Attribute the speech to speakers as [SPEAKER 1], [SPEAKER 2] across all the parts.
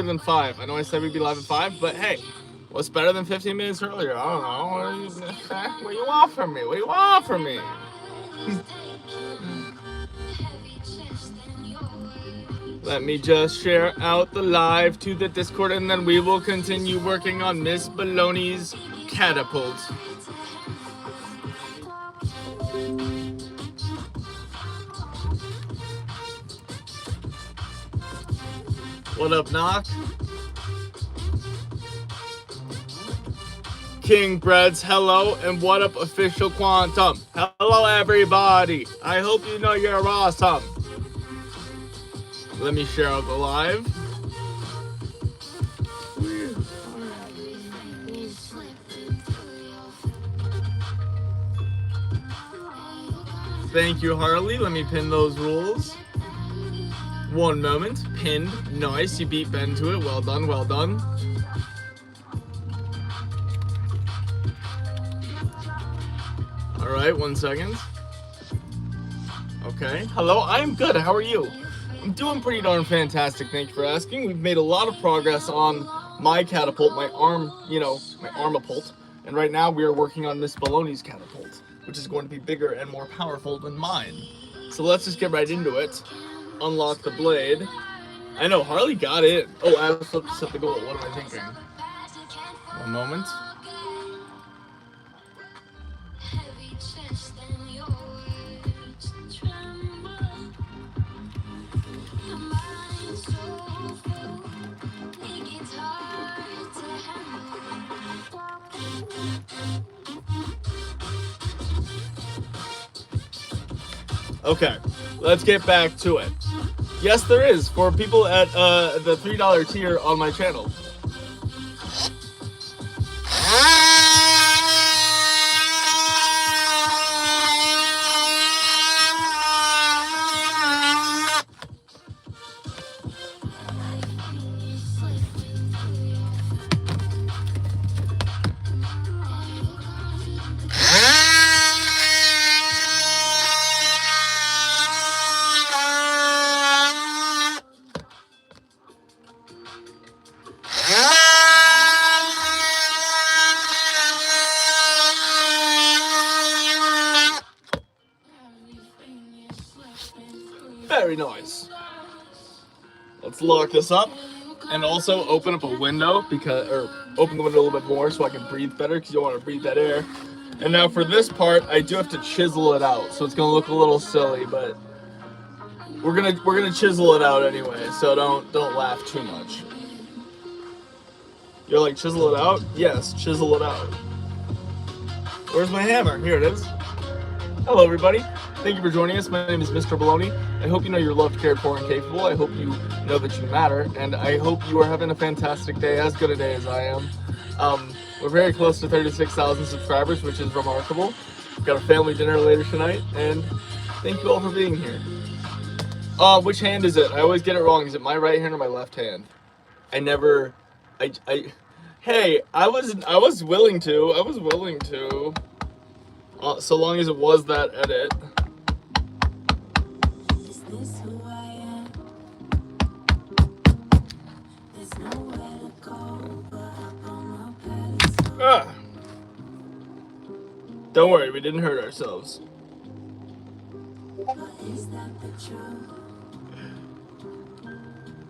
[SPEAKER 1] than 5. I know I said we'd be live at 5, but hey, what's better than 15 minutes earlier? I don't know. What do you want from me? What do you want from me? Let me just share out the live to the Discord, and then we will continue working on Miss Bologna's catapult. What up, Knock? King Breads, hello, and what up, Official Quantum? Hello, everybody. I hope you know you're awesome. Let me share out the live. Thank you, Harley. Let me pin those rules. One moment. Pinned. Nice. You beat Ben to it. Well done. Well done. Alright, 1 second. Okay. Hello, I'm good. How are you? I'm doing pretty darn fantastic. Thank you for asking. We've made a lot of progress on my catapult, my armapult. And right now we are working on Miss Bologna's catapult, which is going to be bigger and more powerful than mine. So let's just get right into it. Unlock the blade. I know, Harley got it. Oh, I was supposed to set the goal. What am I thinking? One moment. Okay, let's get back to it. Yes, there is, for people at the $3 tier on my channel. Very nice. Let's lock this up and also open up a window open the window a little bit more so I can breathe better, because you don't want to breathe that air. And now for this part, I do have to chisel it out, so it's gonna look a little silly, but we're gonna chisel it out anyway. So don't laugh too much. You're like, chisel it out? Yes, chisel it out. Where's my hammer? Here it is. Hello, everybody. Thank you for joining us. My name is Mr. Bologna. I hope you know you're loved, cared for, and capable. I hope you know that you matter, and I hope you are having a fantastic day, as good a day as I am. We're very close to 36,000 subscribers, which is remarkable. We've got a family dinner later tonight, and thank you all for being here. Which hand is it? I always get it wrong. Is it my right hand or my left hand? Hey, I was willing to. So long as it was that edit. Don't worry, we didn't hurt ourselves.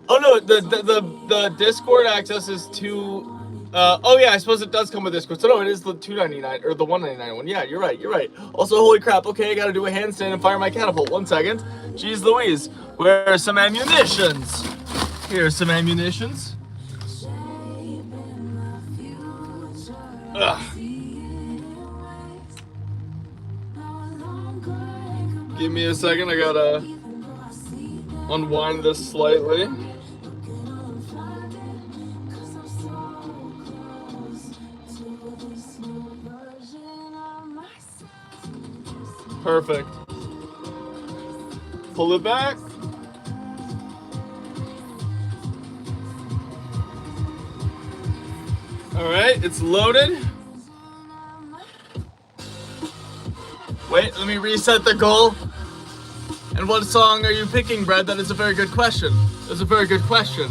[SPEAKER 1] Oh no, the Discord access is to. Oh yeah, I suppose it does come with Discord. So no, it is the $2.99 or the $1.99 one. Yeah, you're right. Also, holy crap. Okay, I gotta do a handstand and fire my catapult. 1 second. Jeez Louise, where are some ammunitions? Here's some ammunitions. Ugh. Give me a second. I gotta unwind this slightly. Perfect. Pull it back. All right, it's loaded. Wait, let me reset the goal. And what song are you picking, Brad? That is a very good question. That's a very good question.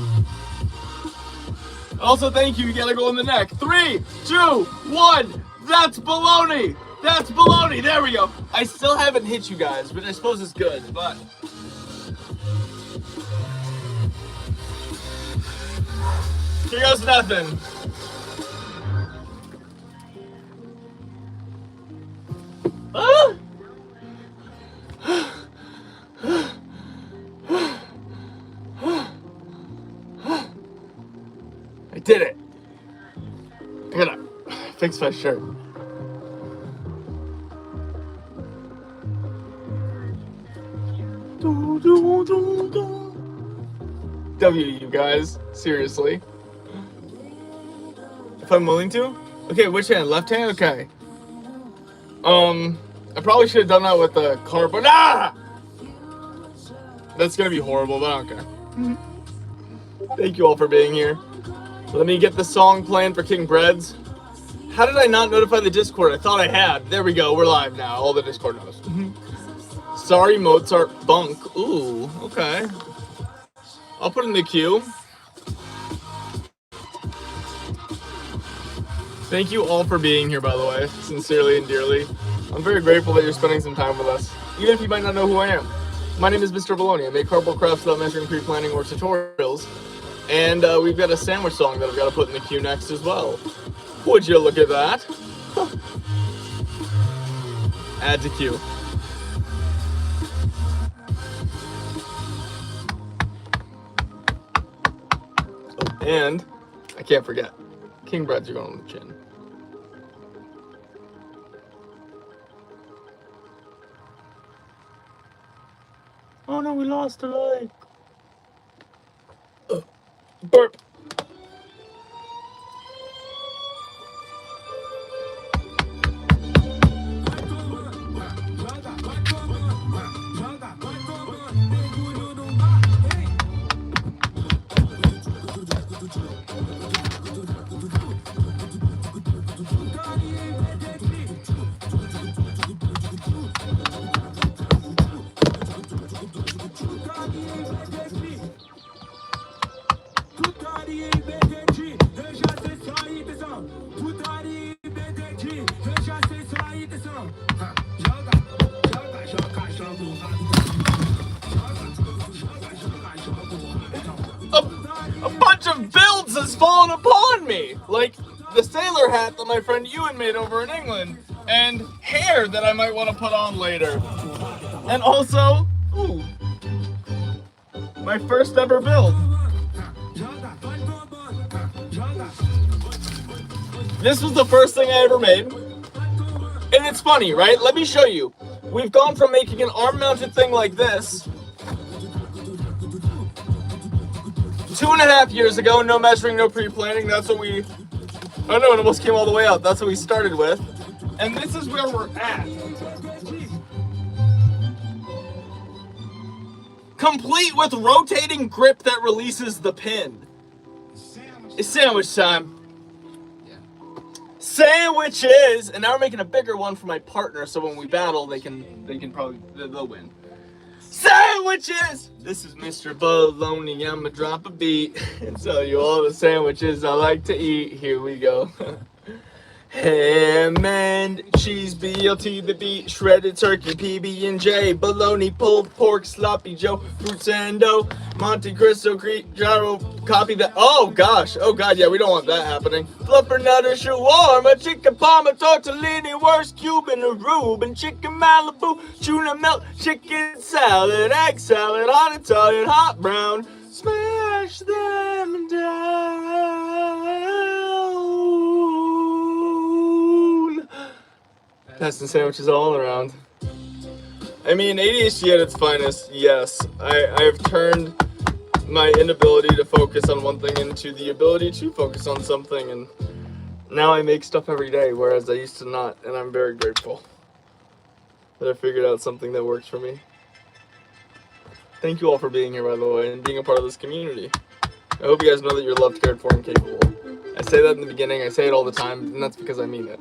[SPEAKER 1] Also, thank you. You gotta go in the neck. 3, 2, 1. That's baloney. That's baloney. There we go. I still haven't hit you guys, but I suppose it's good. But here goes nothing. Ah! I did it. I gotta fix my shirt. W, you guys. Seriously. If I'm willing to? Okay, which hand? Left hand? Okay. I probably should have done that with the car, but that's gonna be horrible, but I don't care. Thank you all for being here. Let me get the song playing for King Breads. How did I not notify the Discord? I thought I had. There we go. We're live now. All the Discord knows. Sorry, Mozart Bunk. Ooh, okay. I'll put in the queue. Thank you all for being here, by the way. Sincerely and dearly. I'm very grateful that you're spending some time with us, even if you might not know who I am. My name is Mr. Bologna. I make cardboard crafts without measuring, pre-planning, or tutorials. And we've got a sandwich song that I've got to put in the queue next as well. Would you look at that? Add to queue. Oh, and I can't forget, King Breads are going on the chin. Oh no, we lost a like. Burp. A bunch of builds has fallen upon me! Like the sailor hat that my friend Ewan made over in England, and hair that I might want to put on later. And also, ooh, my first ever build. This was the first thing I ever made. And it's funny, right? Let me show you. We've gone from making an arm-mounted thing like this 2.5 years ago, no measuring, no pre-planning. That's what we... Oh no, it almost came all the way out. That's what we started with. And this is where we're at. Complete with rotating grip that releases the pin. It's sandwich time. Sandwiches! And now we're making a bigger one for my partner, so when we battle, they'll win. Sandwiches! This is Mr. Bologna. I'ma drop a beat and tell you all the sandwiches I like to eat. Here we go. Ham and cheese, BLT the beat, shredded turkey, PB&J, bologna, pulled pork, sloppy Joe, fruitando, Monte Cristo, gyro, copy that. Oh gosh, oh god, yeah, we don't want that happening. Fluffernutter, shawarma, chicken parma, tortellini, worst Cuban, a Reuben, chicken Malibu, tuna melt, chicken salad, egg salad, hot Italian, hot brown, smash them down. Testing sandwiches all around. I mean, ADHD at its finest, yes. I have turned my inability to focus on one thing into the ability to focus on something, and now I make stuff every day, whereas I used to not, and I'm very grateful that I figured out something that works for me. Thank you all for being here, by the way, and being a part of this community. I hope you guys know that you're loved, cared for, and capable. I say that in the beginning, I say it all the time, and that's because I mean it.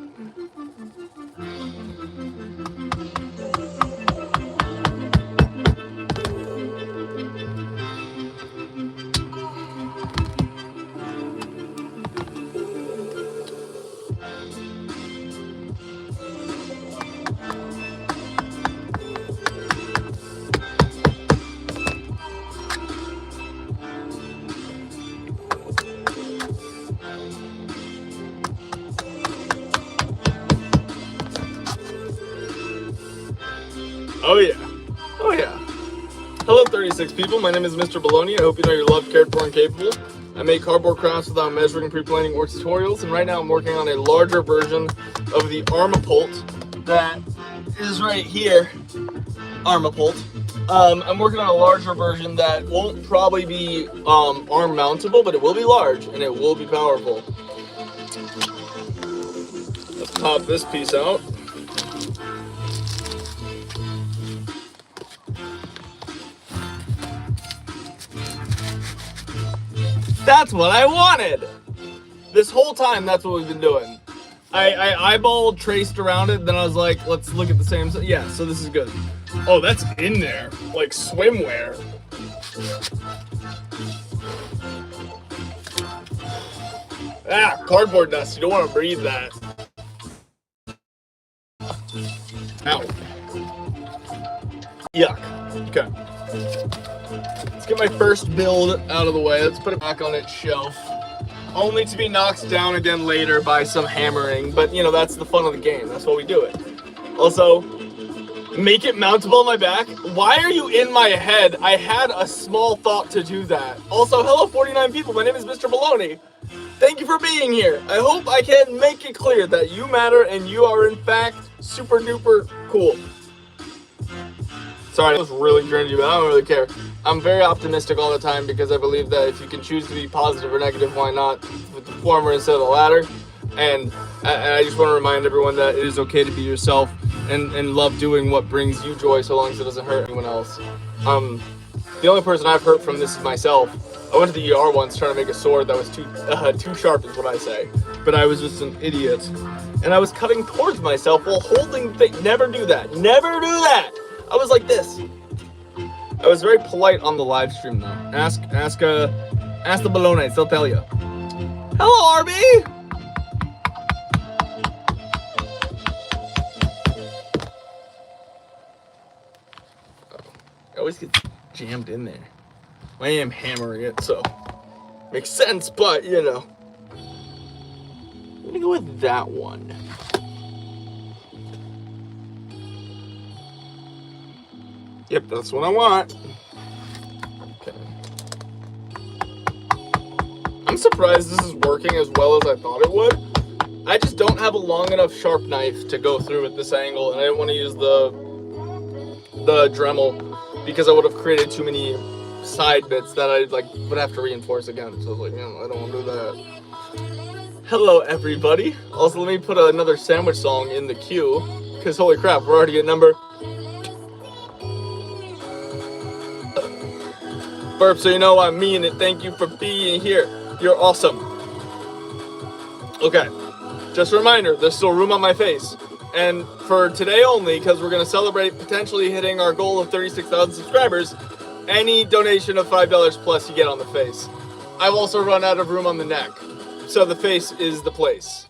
[SPEAKER 1] 36 people. My name is Mr. Bologna. I hope you know you're loved, cared for, and capable. I make cardboard crafts without measuring, pre-planning, or tutorials, and right now I'm working on a larger version of the armapult that is right here. Armapult. I'm working on a larger version that won't probably be arm mountable, but it will be large and it will be powerful. Let's pop this piece out. That's what I wanted! This whole time, that's what we've been doing. I eyeballed, traced around it, then I was like, let's look at the same... Yeah, so this is good. Oh, that's in there. Like swimwear. Ah, cardboard dust. You don't want to breathe that. Ow. Yuck. Okay. Let's get my first build out of the way. Let's put it back on its shelf. Only to be knocked down again later by some hammering. But, you know, that's the fun of the game. That's why we do it. Also, make it mountable on my back? Why are you in my head? I had a small thought to do that. Also, hello 49 people. My name is Mr. Bologna. Thank you for being here. I hope I can make it clear that you matter and you are in fact super duper cool. Sorry, I was really cringy, but I don't really care. I'm very optimistic all the time because I believe that if you can choose to be positive or negative, why not with the former instead of the latter? And I just want to remind everyone that it is okay to be yourself and love doing what brings you joy so long as it doesn't hurt anyone else. The only person I've hurt from this is myself. I went to the ER once trying to make a sword that was too sharp is what I say. But I was just an idiot. And I was cutting towards myself while holding things. Never do that. Never do that! I was like this. I was very polite on the live stream though. Ask the Bolognas, they'll tell you. Hello, RB! It always gets jammed in there. I am hammering it, so makes sense, but you know. I'm gonna go with that one. Yep, that's what I want. Okay. I'm surprised this is working as well as I thought it would. I just don't have a long enough sharp knife to go through at this angle, and I didn't want to use the Dremel because I would have created too many side bits that I would have to reinforce again. So I was like, I don't want to do that. Hello, everybody. Also, let me put another sandwich song in the queue because holy crap, we're already at number. Burp, so you know I mean it. Thank you for being here. You're awesome. Okay, just a reminder, there's still room on my face. And for today only, because we're going to celebrate potentially hitting our goal of 36,000 subscribers, any donation of $5 plus you get on the face. I've also run out of room on the neck, so the face is the place.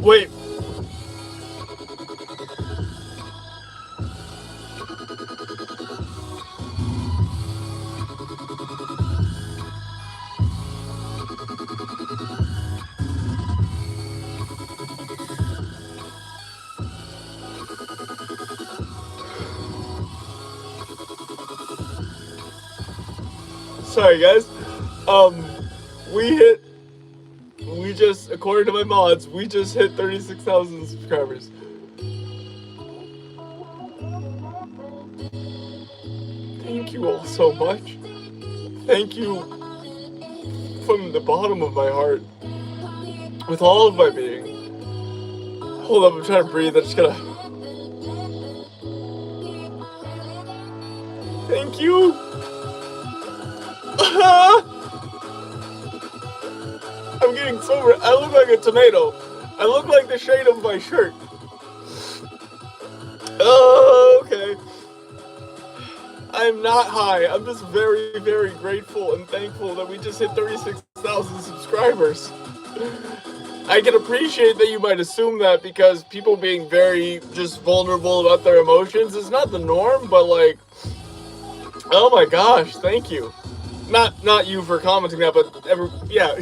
[SPEAKER 1] Wait. Sorry guys. We just, according to my mods, we just hit 36,000 subscribers. Thank you all so much. Thank you from the bottom of my heart. With all of my being. Hold up, I'm trying to breathe. I just gotta... Thank you. I'm getting so red. I look like a tomato. I look like the shade of my shirt. Oh, okay. I'm not high. I'm just very, very grateful and thankful that we just hit 36,000 subscribers. I can appreciate that you might assume that because people being very just vulnerable about their emotions is not the norm, but like, oh my gosh, thank you. Not you for commenting that, but yeah.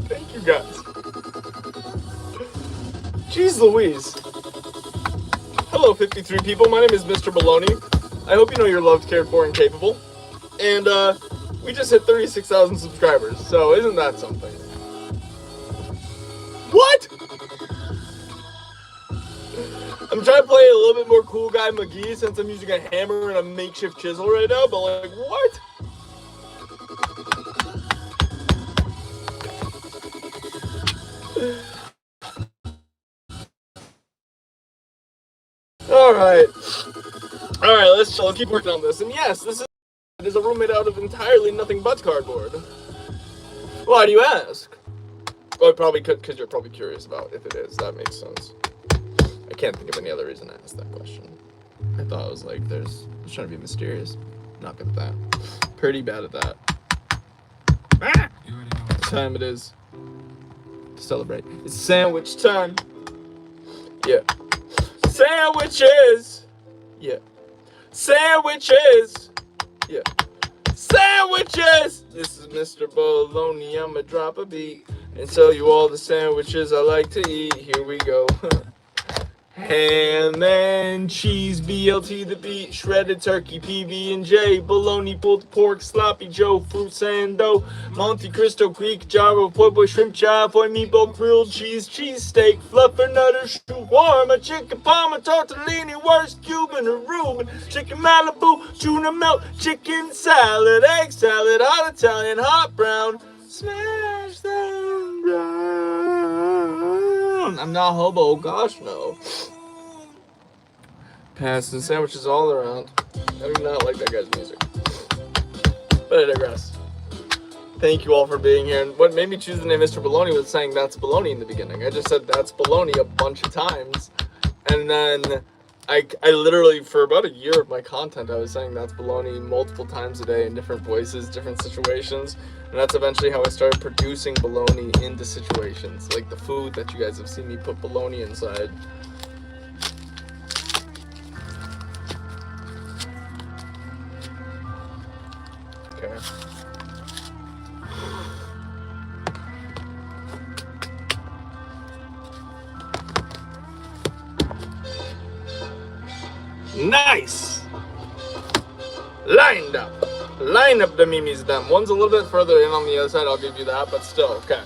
[SPEAKER 1] Thank you guys. Jeez Louise. Hello 53 people, my name is Mr. Bologna. I hope you know you're loved, cared for, and capable. And we just hit 36,000 subscribers, so isn't that something? What? I'm trying to play a little bit more cool guy McGee since I'm using a hammer and a makeshift chisel right now, but like, what? Alright, let's chill and keep working on this. And yes, this is a room made out of entirely nothing but cardboard. Why do you ask? Well, probably because you're probably curious about if it is. That makes sense. I can't think of any other reason to ask that question. I thought it was like, I was trying to be mysterious. Not good at that. Pretty bad at that. Ah! What time it is to celebrate. It's sandwich time. Yeah. Sandwiches! Yeah. Sandwiches! Yeah. Sandwiches! This is Mr. Bologna, I'ma drop a beat and sell you all the sandwiches I like to eat. Here we go. Ham and cheese, BLT the beat, shredded turkey, PB&J, bologna, pulled pork, sloppy Joe, fruit sando, Monte Cristo, Greek, gyro, po' boy, shrimp chop, boy, meatball, grilled cheese, cheesesteak, fluffernutter, shawarma, chicken parma, tortellini, worst Cuban, or Reuben, chicken Malibu, tuna melt, chicken salad, egg salad, hot Italian, hot brown, smash them down. I'm not hobo, gosh no. Passing sandwiches all around. I do not like that guy's music. But I digress. Thank you all for being here. And what made me choose the name Mr. Bologna was saying that's baloney in the beginning. I just said that's baloney a bunch of times. And then I literally, for about a year of my content, I was saying that's baloney multiple times a day in different voices, different situations. And that's eventually how I started producing baloney into situations. Like the food that you guys have seen me put baloney inside. Okay. Nice! Lined up. Line up the mimis them. One's a little bit further in on the other side, I'll give you that, but still, okay.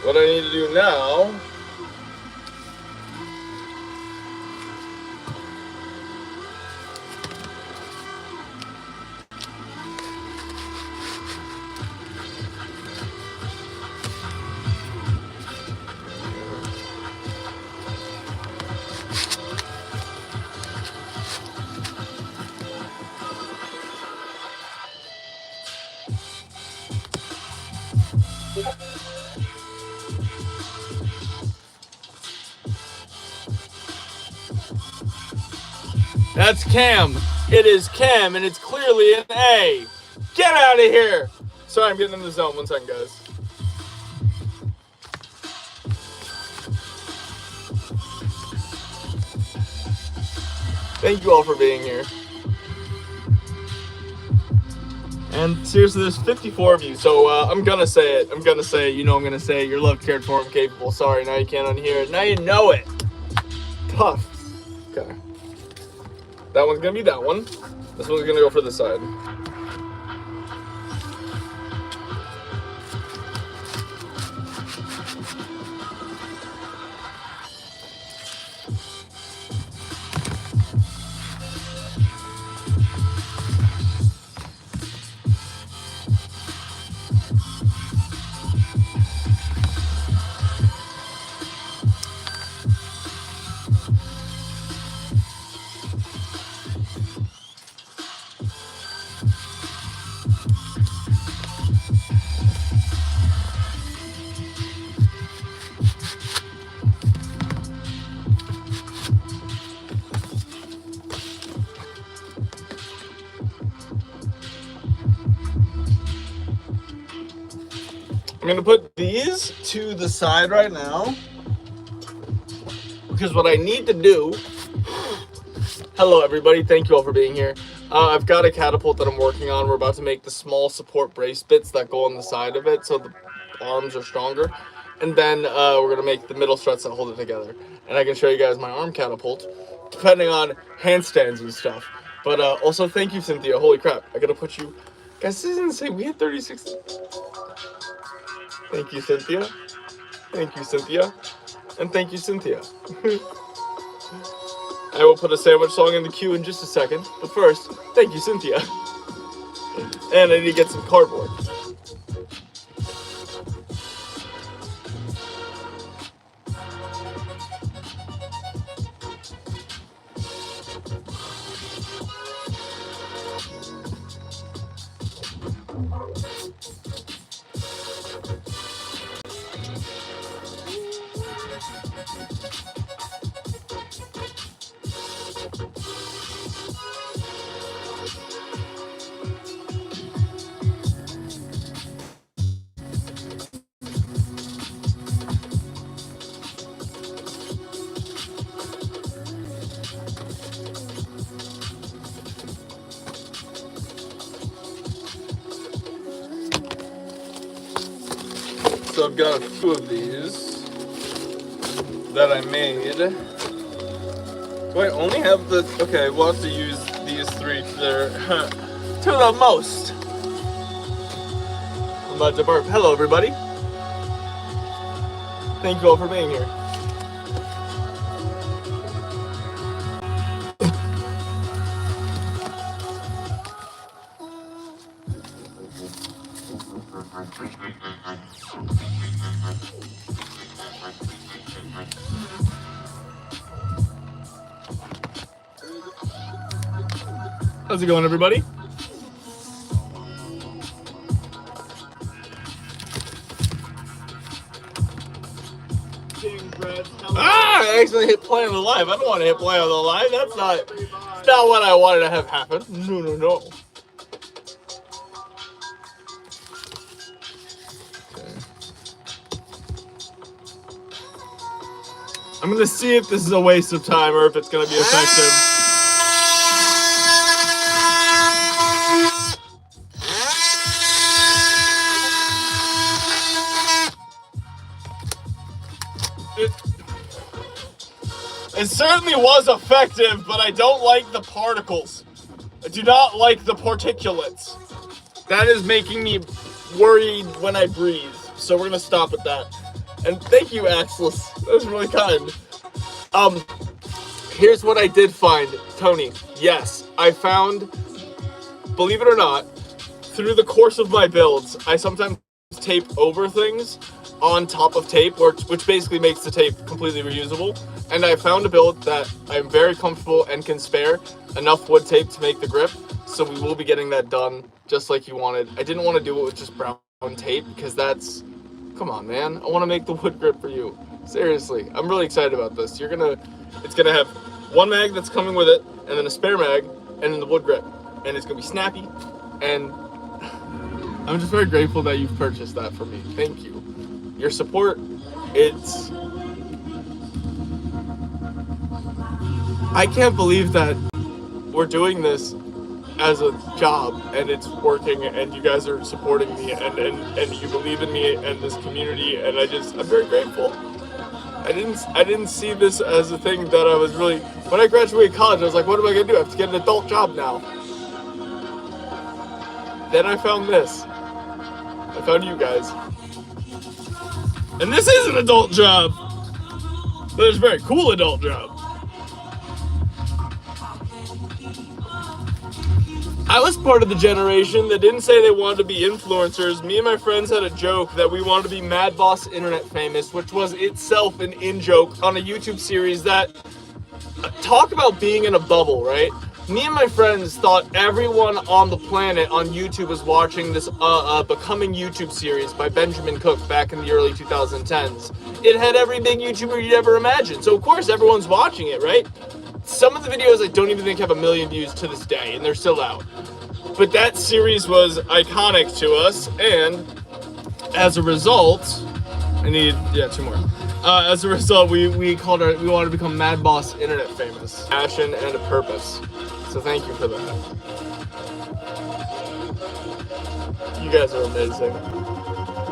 [SPEAKER 1] What I need to do now That's Cam. It is Cam, and it's clearly an A. Get out of here! Sorry, I'm getting in the zone. 1 second, guys. Thank you all for being here. And seriously, there's 54 of you, so I'm gonna say it. I'm gonna say it. You know I'm gonna say it. You're loved, cared for, and capable. Sorry, now you can't unhear it. Now you know it. Tough. Okay. That one's gonna be that one. This one's gonna go for the side. I'm gonna put these to the side right now, because what I need to do, hello everybody, thank you all for being here. I've got a catapult that I'm working on. We're about to make the small support brace bits that go on the side of it so the arms are stronger. And then we're gonna make the middle struts that hold it together. And I can show you guys my arm catapult, depending on handstands and stuff. But also thank you, Cynthia, holy crap. I gotta put you, guys, this is insane, we had 36. Thank you, Cynthia. Thank you, Cynthia. And thank you, Cynthia. I will put a sandwich song in the queue in just a second. But first, thank you, Cynthia. And I need to get some cardboard. So I've got a few of these that I made. Do I only have the, okay, we'll have to use these three to the most. I'm about to burp. Hello everybody. Thank you all for being here. How's it going, everybody? I accidentally hit play on the live. I don't want to hit play on the live. That's not what I wanted to have happen. No. Okay. I'm gonna see if this is a waste of time or if it's gonna be effective. It certainly was effective, but I don't like the particles. I do not like the particulates. That is making me worried when I breathe. So we're gonna stop with that. And thank you, Axelis. That was really kind. Here's what I did find, Tony. Yes, I found, believe it or not, through the course of my builds, I sometimes tape over things on top of tape, which basically makes the tape completely reusable. And I found a build that I'm very comfortable and can spare enough wood tape to make the grip. So we will be getting that done just like you wanted. I didn't want to do it with just brown tape because that's, come on, man. I want to make the wood grip for you. Seriously, I'm really excited about this. It's gonna have one mag that's coming with it, and then a spare mag, and then the wood grip. And it's gonna be snappy, and I'm just very grateful that you've purchased that for me. Thank you. Your support, I can't believe that we're doing this as a job and it's working and you guys are supporting me and you believe in me and this community, and I'm very grateful. I didn't see this as a thing that I was really, when I graduated college I was like, what am I gonna do? I have to get an adult job now. Then I found this. I found you guys. And this is an adult job, but it's a very cool adult job. I was part of the generation that didn't say they wanted to be influencers. Me and my friends had a joke that we wanted to be Mad Boss Internet famous, which was itself an in-joke on a YouTube series that talked about being in a bubble, right? Me and my friends thought everyone on the planet on YouTube was watching this Becoming YouTube series by Benjamin Cook back in the early 2010s. It had every big YouTuber you'd ever imagine, so of course everyone's watching it, right? Some of the videos I don't even think have 1 million views to this day, and they're still out. But that series was iconic to us, and as a result, I need, yeah, 2 more. As a result, we wanted to become Mad Boss Internet famous. Passion and a purpose. So thank you for that. You guys are amazing.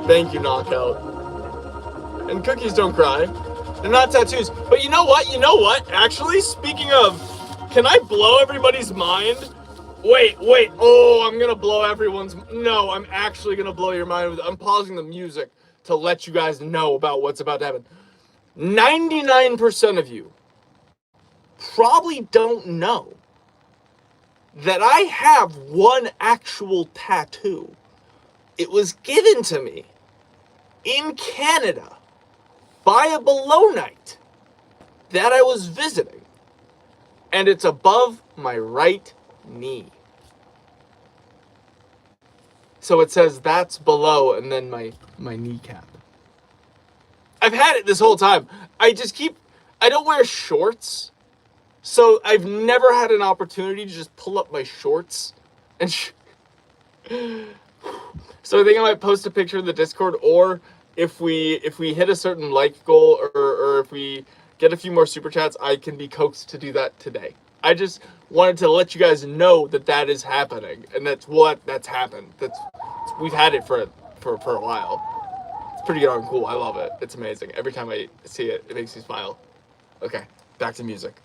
[SPEAKER 1] Thank you, Knockout. And cookies don't cry. They're not tattoos. But you know what? You know what? Actually, speaking of, can I blow everybody's mind? Wait. Oh, I'm gonna blow everyone's. No, I'm actually gonna blow your mind. I'm pausing the music to let you guys know about what's about to happen. 99% of you probably don't know that I have one actual tattoo. It was given to me in Canada by a Bolognite that I was visiting, and it's above my right knee. So it says that's below, and then my kneecap. I've had it this whole time. I don't wear shorts, so I've never had an opportunity to just pull up my shorts and so I think I might post a picture in the Discord, or if we hit a certain like goal, or if we get a few more super chats, I can be coaxed to do that today. I just wanted to let you guys know that is happening, and that's happened. We've had it for a while. It's pretty darn cool. I love it. It's amazing. Every time I see it, it makes me smile. Okay, back to music.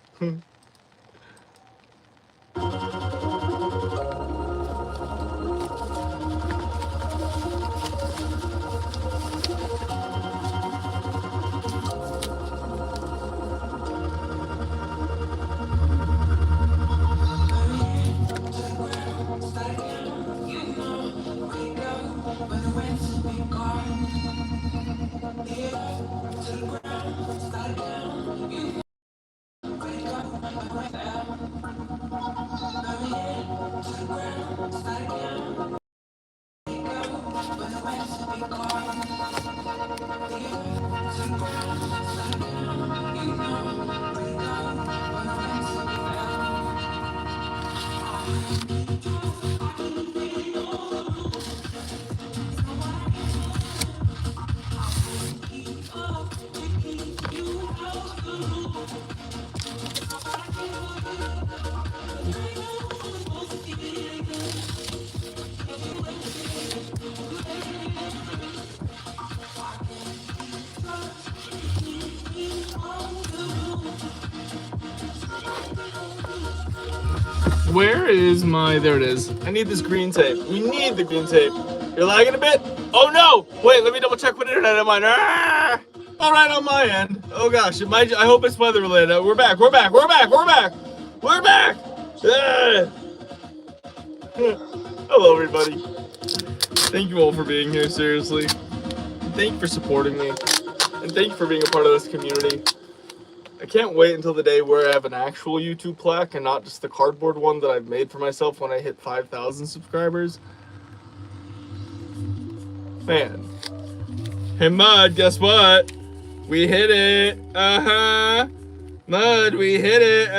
[SPEAKER 1] Where is there it is. I need this green tape. We need the green tape. You're lagging a bit? Oh no! Wait, let me double check what internet I'm on. All right on my end. Oh gosh, I hope it's weather related. We're back. Hello everybody. Thank you all for being here, seriously. Thank you for supporting me. And thank you for being a part of this community. I can't wait until the day where I have an actual YouTube plaque and not just the cardboard one that I've made for myself when I hit 5,000 subscribers. Man. Hey Mud, guess what? We hit it. Mud, we hit it.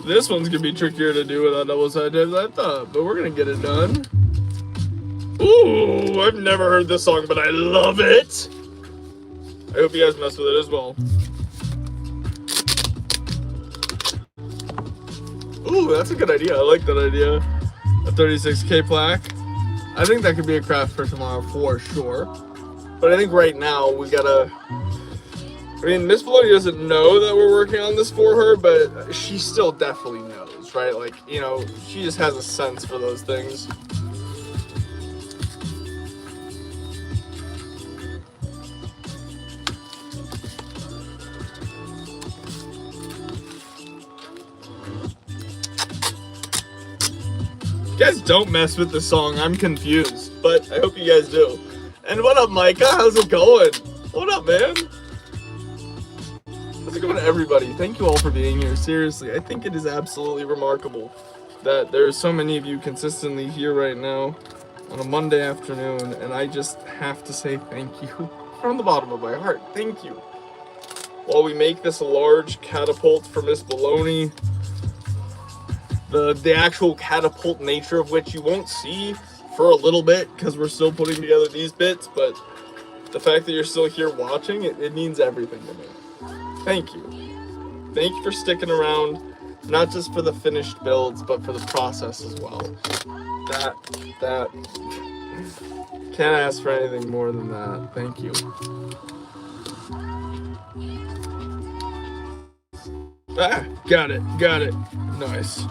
[SPEAKER 1] This one's gonna be trickier to do without double-sided than I thought, but we're gonna get it done. Ooh, I've never heard this song, but I love it. I hope you guys mess with it as well. Ooh, that's a good idea. I like that idea. A 36K plaque. I think that could be a craft for tomorrow for sure. But I think right now we gotta... I mean, Miss Bologna doesn't know that we're working on this for her, but she still definitely knows, right? Like, you know, she just has a sense for those things. You guys don't mess with the song. I'm confused, but I hope you guys do. And what up, Micah? How's it going? What up, man? How's it going to everybody? Thank you all for being here. Seriously, I think it is absolutely remarkable that there's so many of you consistently here right now. on a Monday afternoon, and I just have to say thank you from the bottom of my heart. Thank you. While we make this a large catapult for Miss Bologna, the actual catapult nature of which you won't see for a little bit because we're still putting together these bits, but the fact that you're still here watching, it means everything to me. Thank you. Thank you for sticking around, not just for the finished builds, but for the process as well. That can't ask for anything more than that. Thank you. Ah, got it. Nice.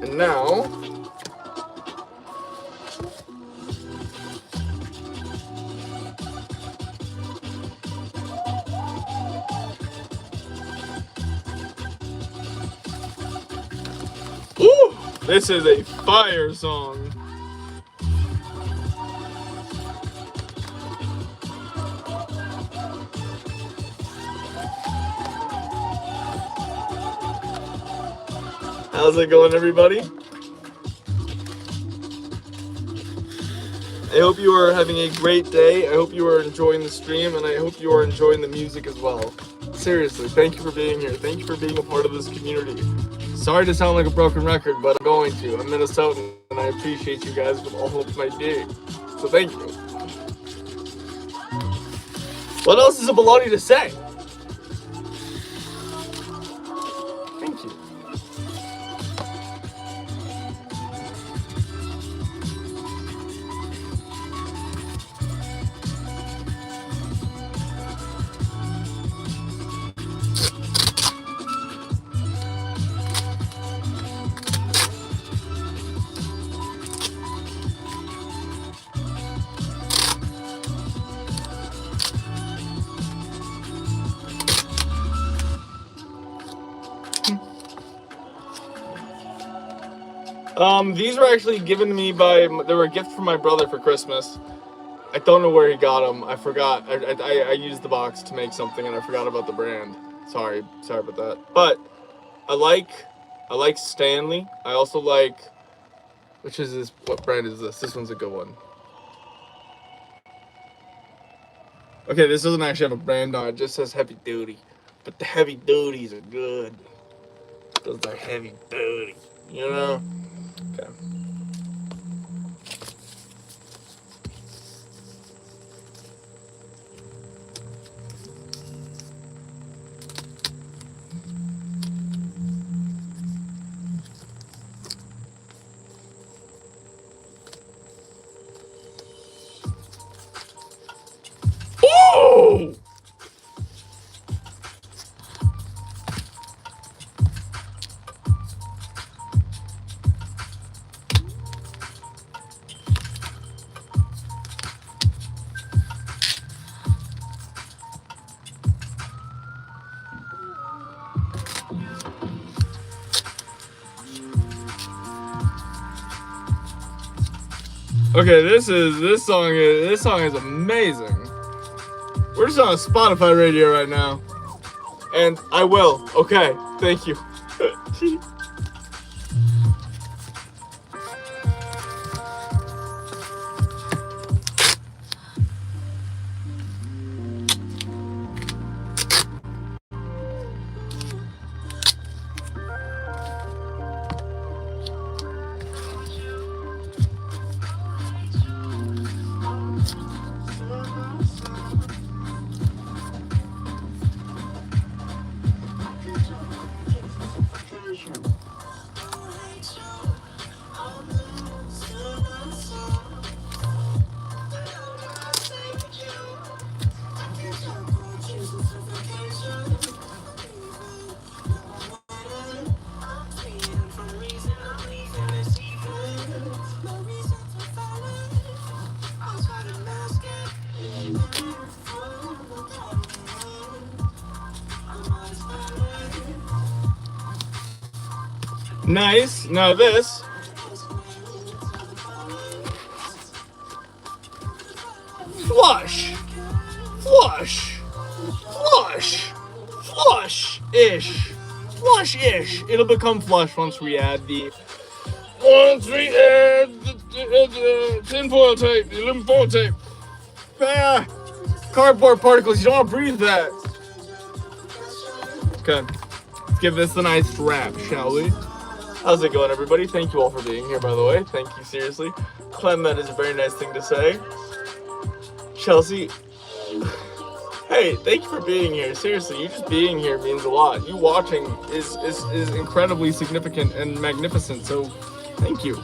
[SPEAKER 1] And now, ooh, this is a fire song. How's it going, everybody? I hope you are having a great day. I hope you are enjoying the stream, and I hope you are enjoying the music as well. Seriously, thank you for being here. Thank you for being a part of this community. Sorry to sound like a broken record, but I'm going to. I'm Minnesotan, and I appreciate you guys with all of my being. So thank you. What else is a baloney to say? Thank you. These were actually given to me they were a gift from my brother for Christmas. I don't know where he got them. I forgot. I used the box to make something and I forgot about the brand. Sorry about that. But I like Stanley. I also like, which is this? What brand is this? This one's a good one. Okay, this doesn't actually have a brand on it. It just says heavy duty. But the heavy duties are good. Those are heavy duty. You know? Okay. Oh! Okay, this song is amazing. We're just on a Spotify radio right now. And I will. Okay, thank you. Nice. Now this. Flush. Flush. Flush. Flush-ish. Flush-ish. It'll become flush once we add the 1, 3, tinfoil tape, aluminum foil tape. Ah, cardboard particles, you don't want to breathe that. Okay, let's give this a nice wrap, shall we? How's it going, everybody? Thank you all for being here, by the way. Thank you, seriously. Clement is a very nice thing to say. Chelsea, hey, thank you for being here. Seriously, you just being here means a lot. You watching is incredibly significant and magnificent, so thank you.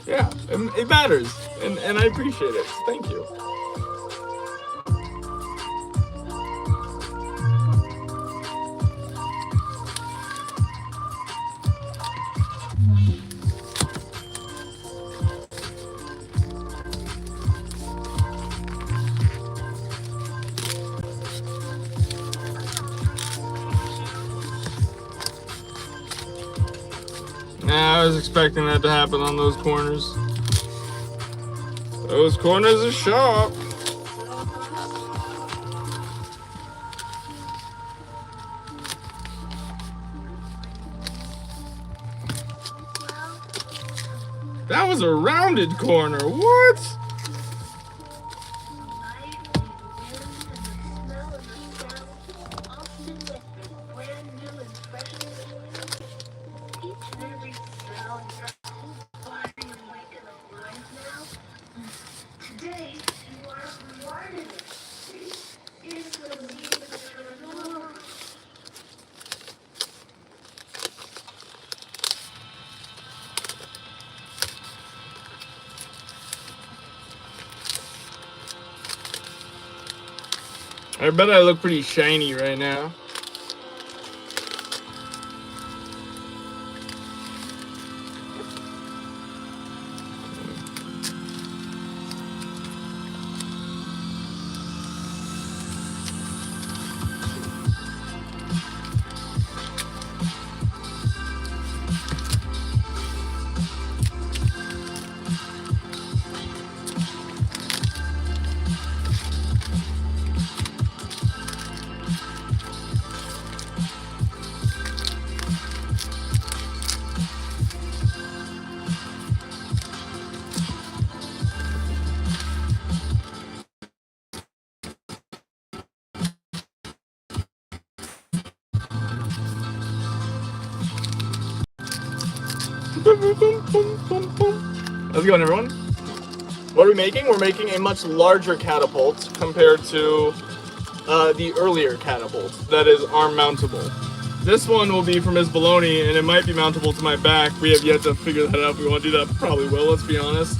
[SPEAKER 1] Yeah, it matters, and I appreciate it. So thank you. Nah, I was expecting that to happen on those corners. Those corners are sharp. That was a rounded corner. What? I bet I look pretty shiny right now. How's it going, everyone? What are we making? We're making a much larger catapult compared to the earlier catapult that is arm mountable. This one will be for Miss Bologna, and it might be mountable to my back. We have yet to figure that out. If we want to do that, probably will, let's be honest.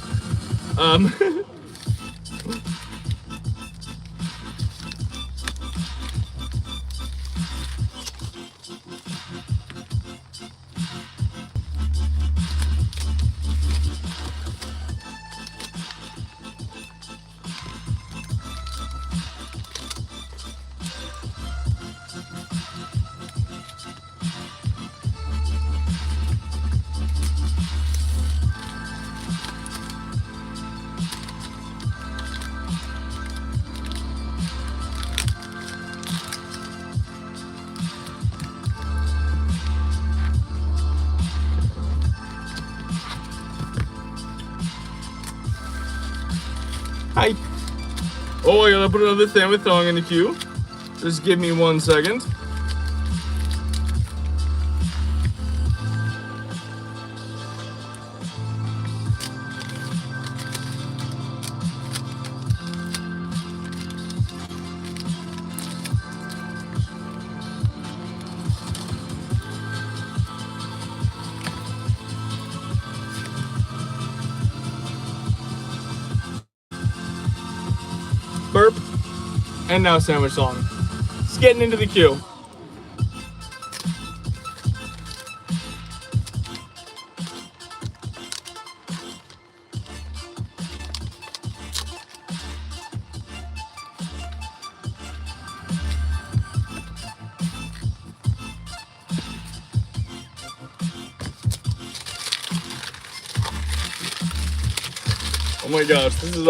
[SPEAKER 1] Hi. Oh, I gotta put another sandwich song in the queue. Just give me 1 second. Burp. And now sandwich song. It's getting into the queue. Oh my gosh, this is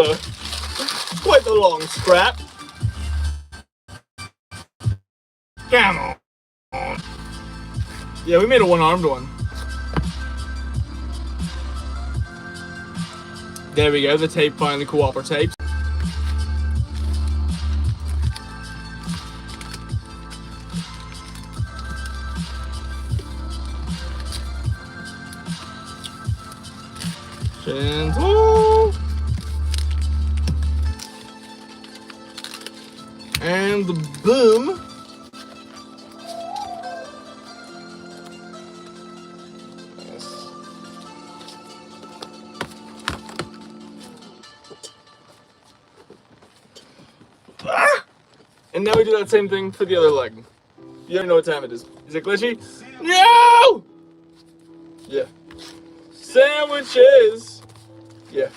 [SPEAKER 1] quite the long scrap. Come on. Yeah, we made a one-armed one. There we go, the tape finally cooperates. Gentle. And the boom. Yes. Ah! And now we do that same thing for the other leg. You already know what time it is. Is it glitchy? No! Yeah. Sandwiches. Yeah.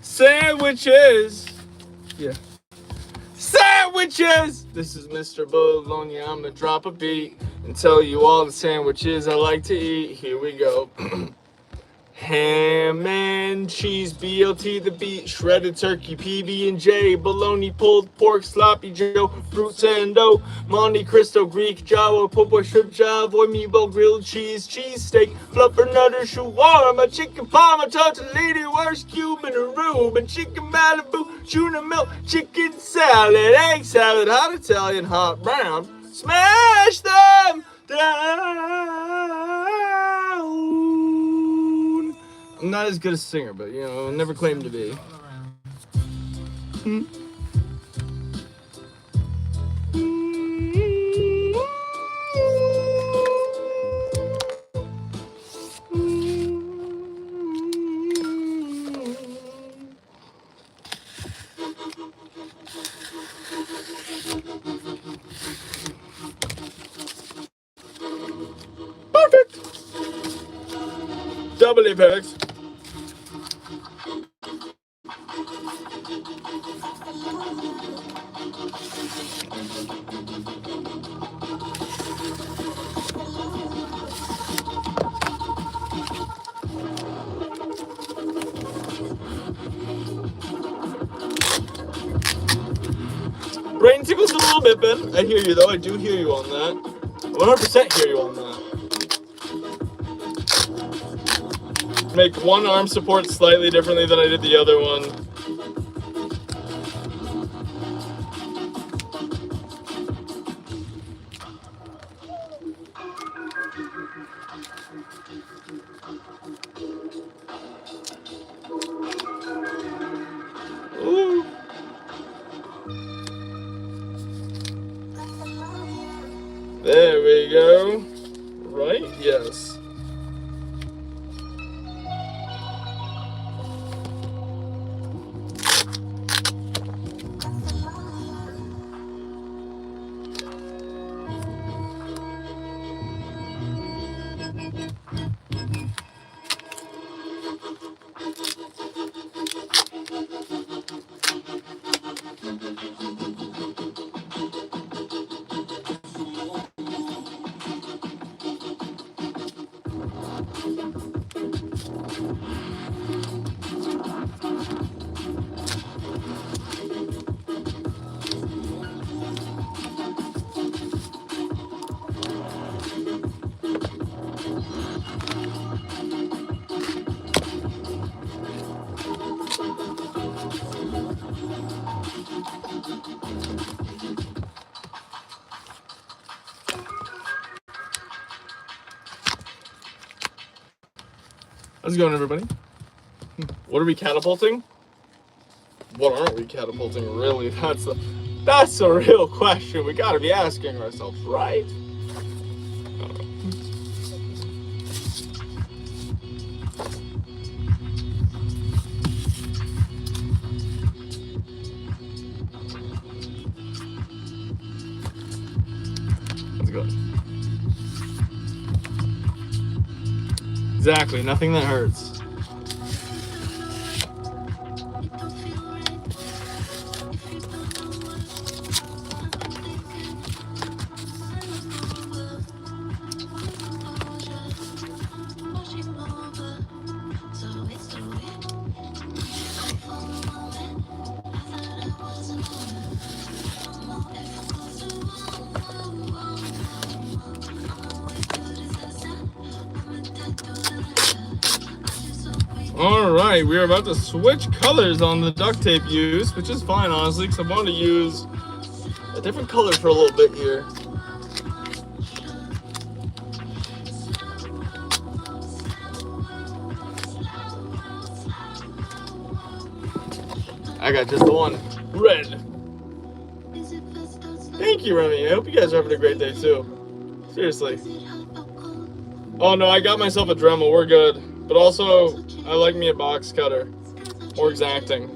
[SPEAKER 1] Sandwiches. Yeah. Sandwiches! This is Mr. Bologna. I'm gonna drop a beat and tell you all the sandwiches I like to eat. Here we go. Ham and cheese, BLT the beat, shredded turkey, PB&J, bologna, pulled pork, sloppy joe, fruit and dough, Monte Cristo, Greek, Java, po' boy, shrimp, javoy, meatball, grilled cheese, cheesesteak, fluffernutter, shawarma, chicken parma, tortellini, worst Cuban, Aruba, chicken Malibu, tuna milk, chicken salad, egg salad, hot Italian, hot brown, smash them down. I'm not as good a singer, but you know, never claimed to be. Perfect. Doubly perfect. Brain tickles a little bit, Ben. I hear you though. I do hear you on that. 100% hear you on that. Make one arm support slightly differently than I did the other one. Ooh. There we go. Right? Yes. How's it going, everybody? What are we catapulting? What aren't we catapulting, really? That's a real question we gotta be asking ourselves, right? How's it going? Exactly, nothing that hurts. Alright, we're about to switch colors on the duct tape use, which is fine, honestly, because I want to use a different color for a little bit here. I got just the one. Red. Thank you, Remy. I hope you guys are having a great day, too. Seriously. Oh, no, I got myself a Dremel. We're good. But also, I like me a box cutter. More exacting.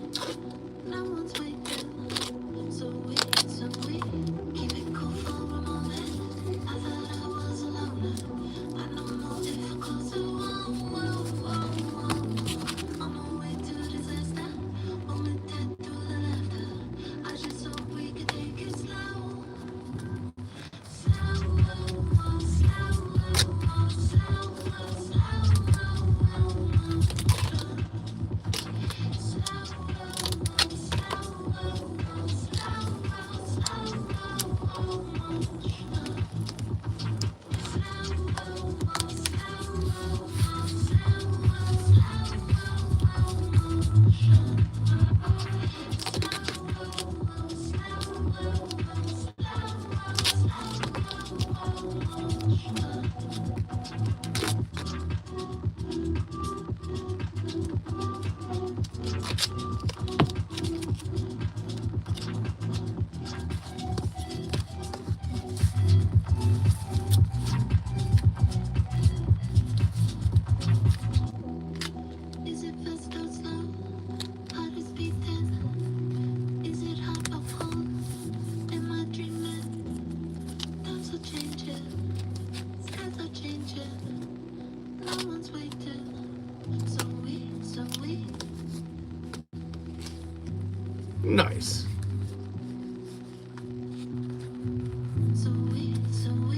[SPEAKER 1] Nice.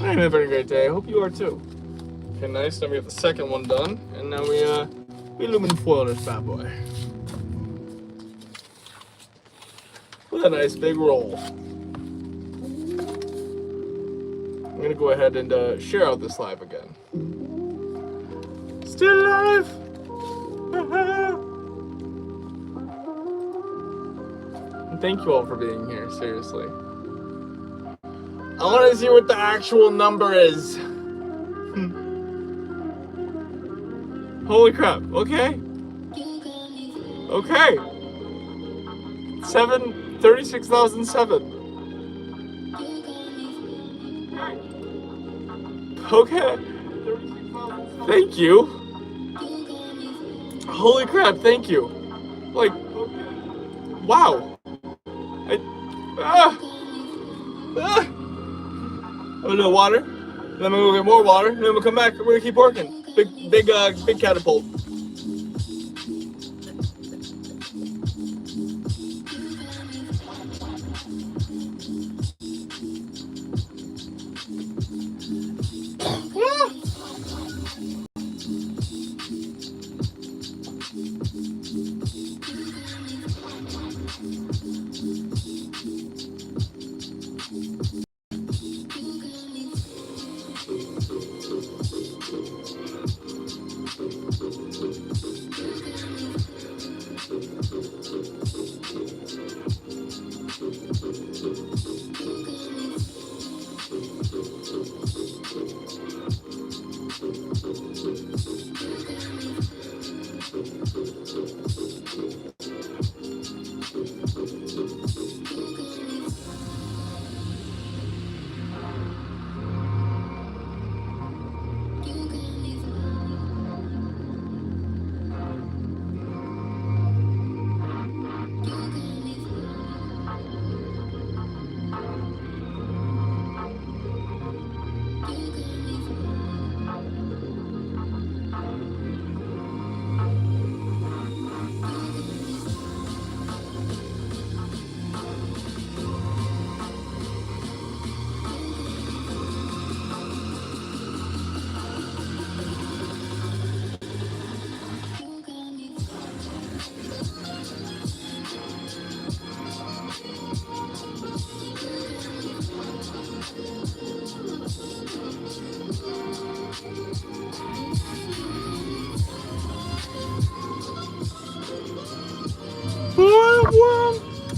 [SPEAKER 1] I'm having a great day. I hope you are too. Okay, nice. Now we have the second one done, and now we aluminum foil this bad boy with a nice big roll. I'm gonna go ahead and share out this live again. Still alive. Thank you all for being here, seriously. I want to see what the actual number is. Holy crap, okay. Okay. 36,007. Okay. Thank you. Holy crap, thank you. Like, wow. A little water. Then I'm gonna go get more water. And then we'll come back. We're gonna keep working. Big catapult.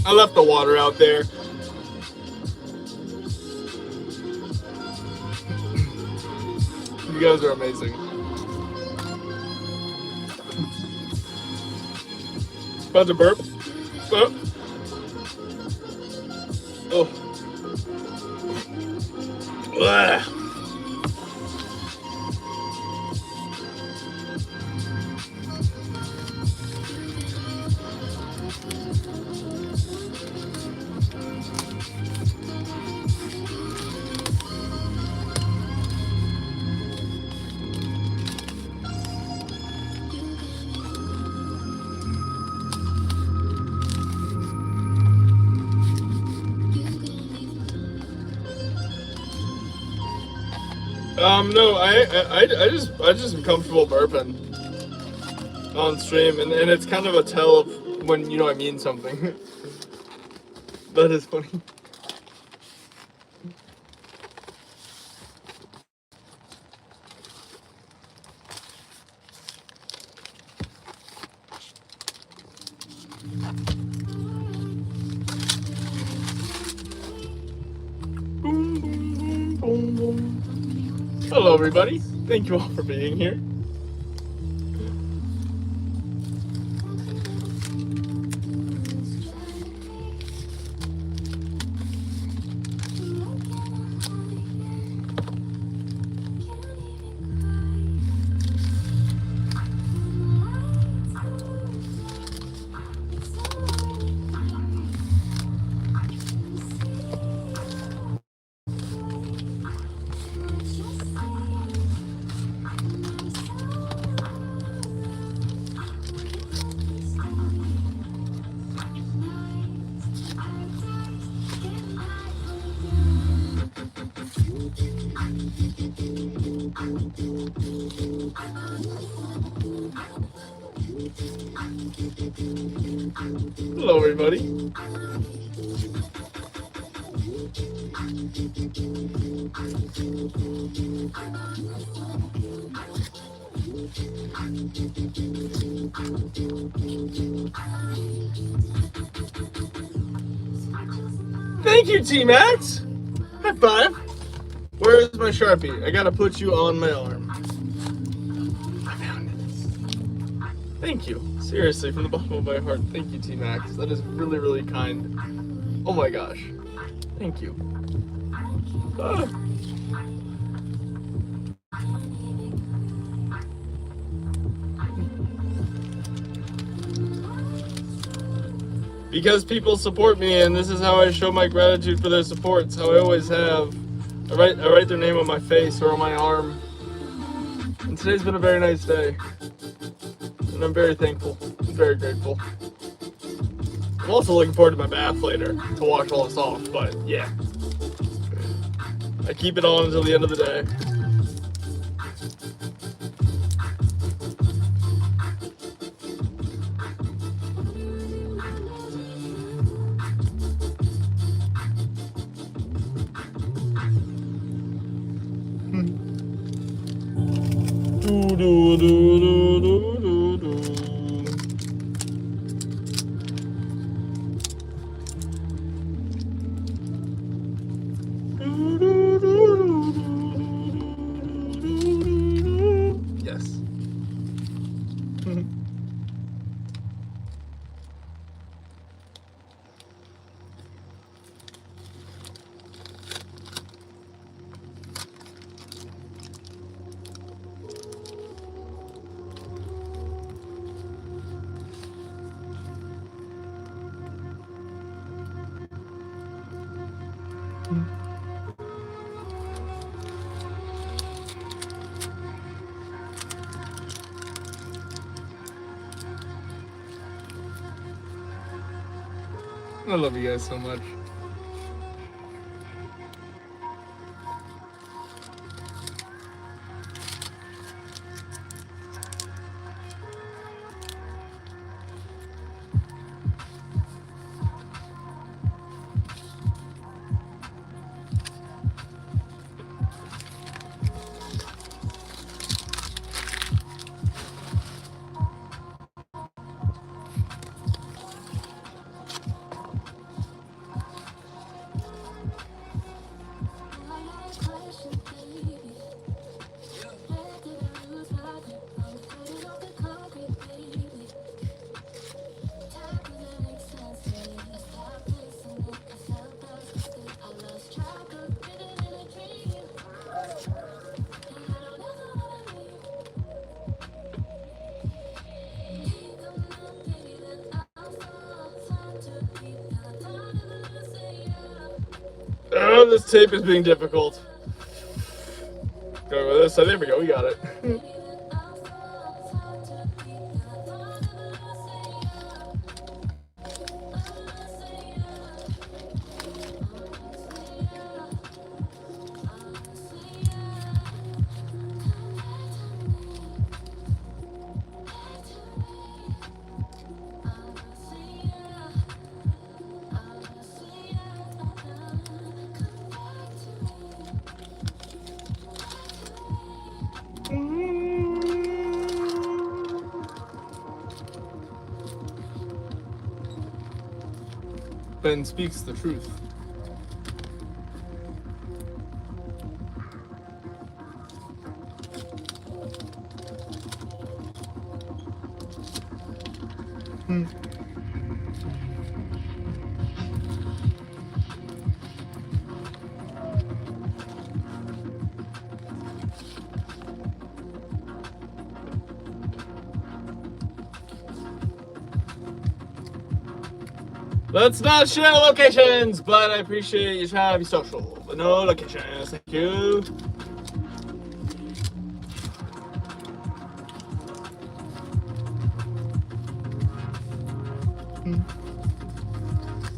[SPEAKER 1] I left the water out there. You guys are amazing. About to burp. Oh. Oh. Ugh. No, I just am comfortable burping on stream, and it's kind of a tell of when I mean something. That is funny. Boom, boom, boom, boom, boom. Hello, everybody. Thank you all for being here. Hello, everybody. Thank you, T-Max. High five. Where is my Sharpie? I gotta put you on my arm. I found it. Thank you. Seriously, from the bottom of my heart, thank you, T-Max. That is really, really kind. Oh my gosh. Thank you. Ah. Because people support me, and this is how I show my gratitude for their support. It's how I always have. I write their name on my face or on my arm. And today's been a very nice day. And I'm very thankful. I'm very grateful. I'm also looking forward to my bath later to wash all this off, but yeah. I keep it on until the end of the day. Yes. I love you guys so much. Oh, this tape is being difficult. Go with this. So there we go. We got it. Ben speaks the truth. Let's not share locations, but I appreciate you trying to be social. But no locations, thank you.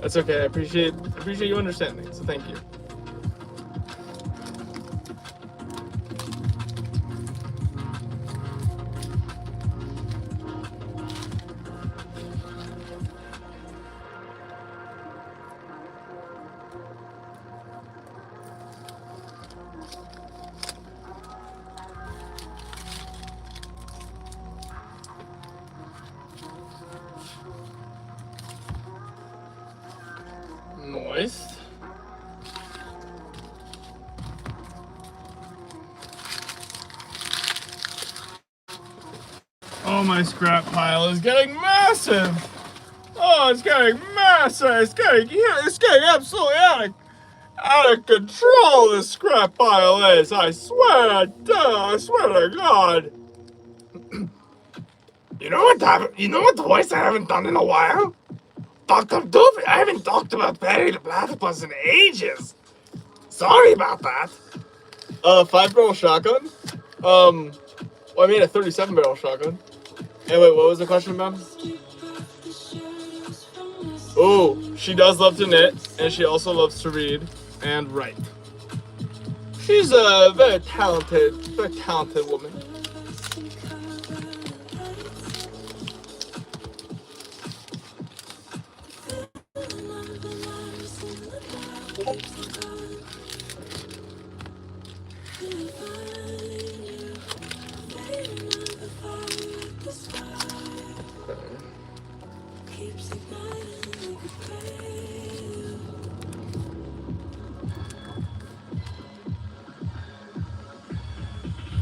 [SPEAKER 1] That's okay. I appreciate you understanding. So thank you. Moist. Oh, my scrap pile is getting massive. Oh, it's getting massive. It's getting absolutely out of control. This scrap pile is. I swear to God. You know what voice I haven't done in a while? Dr. Doofy. I haven't talked about Perry the Platypus in ages. Sorry about that. 5-barrel shotgun. Well, I made a 37-barrel shotgun. And wait, what was the question, ma'am? Oh, she does love to knit, and she also loves to read and write. She's a very talented woman.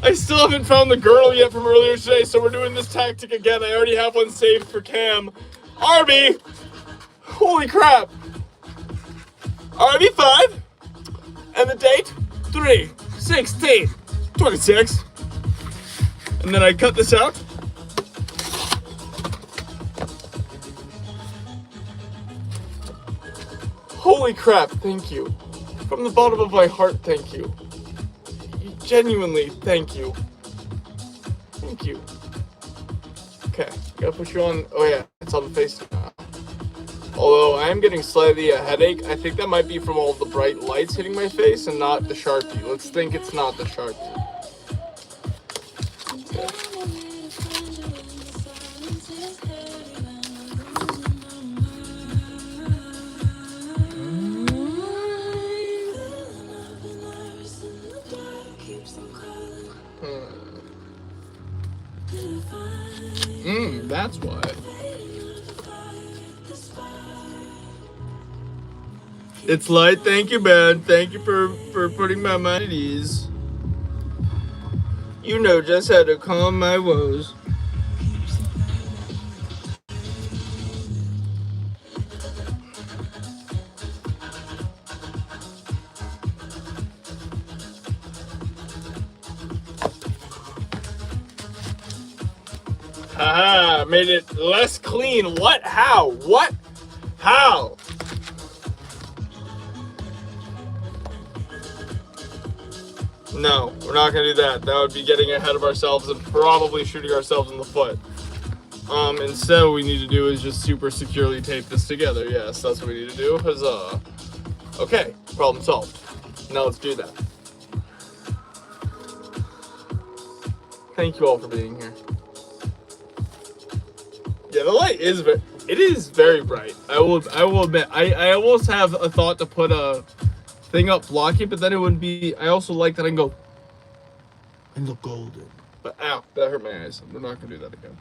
[SPEAKER 1] I still haven't found the girdle yet from earlier today, so we're doing this tactic again. I already have one saved for Cam. Arby! Holy crap! Arby 5, and the date 3/16/26. And then I cut this out. Holy crap, thank you. From the bottom of my heart, thank you. Genuinely, thank you. Thank you. Okay, gotta put you on. Oh yeah, it's on the face now. Although I am getting slightly a headache. I think that might be from all the bright lights hitting my face and not the Sharpie. Let's think it's not the Sharpie. Okay. That's why. It's light. Thank you, Ben. Thank you for putting my mind at ease. You know just how to calm my woes. Haha, made it less clean. What? How? What? How? No, we're not gonna do that. That would be getting ahead of ourselves and probably shooting ourselves in the foot. Instead what we need to do is just super securely tape this together. Yes, that's what we need to do. Huzzah. Okay, problem solved. Now let's do that. Thank you all for being here. Yeah, the light is very bright. I will admit. I almost have a thought to put a thing up blocking, but then it wouldn't be. I also like that I can go and look golden. But ow, that hurt my eyes. We're not gonna do that again.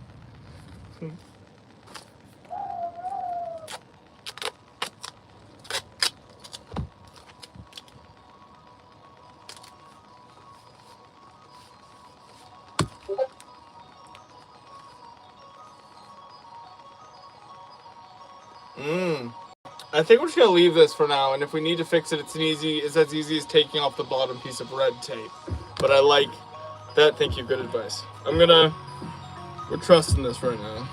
[SPEAKER 1] I think we're just gonna leave this for now, and if we need to fix it, it's as easy as taking off the bottom piece of red tape. But I like that. Thank you, good advice. We're trusting this right now.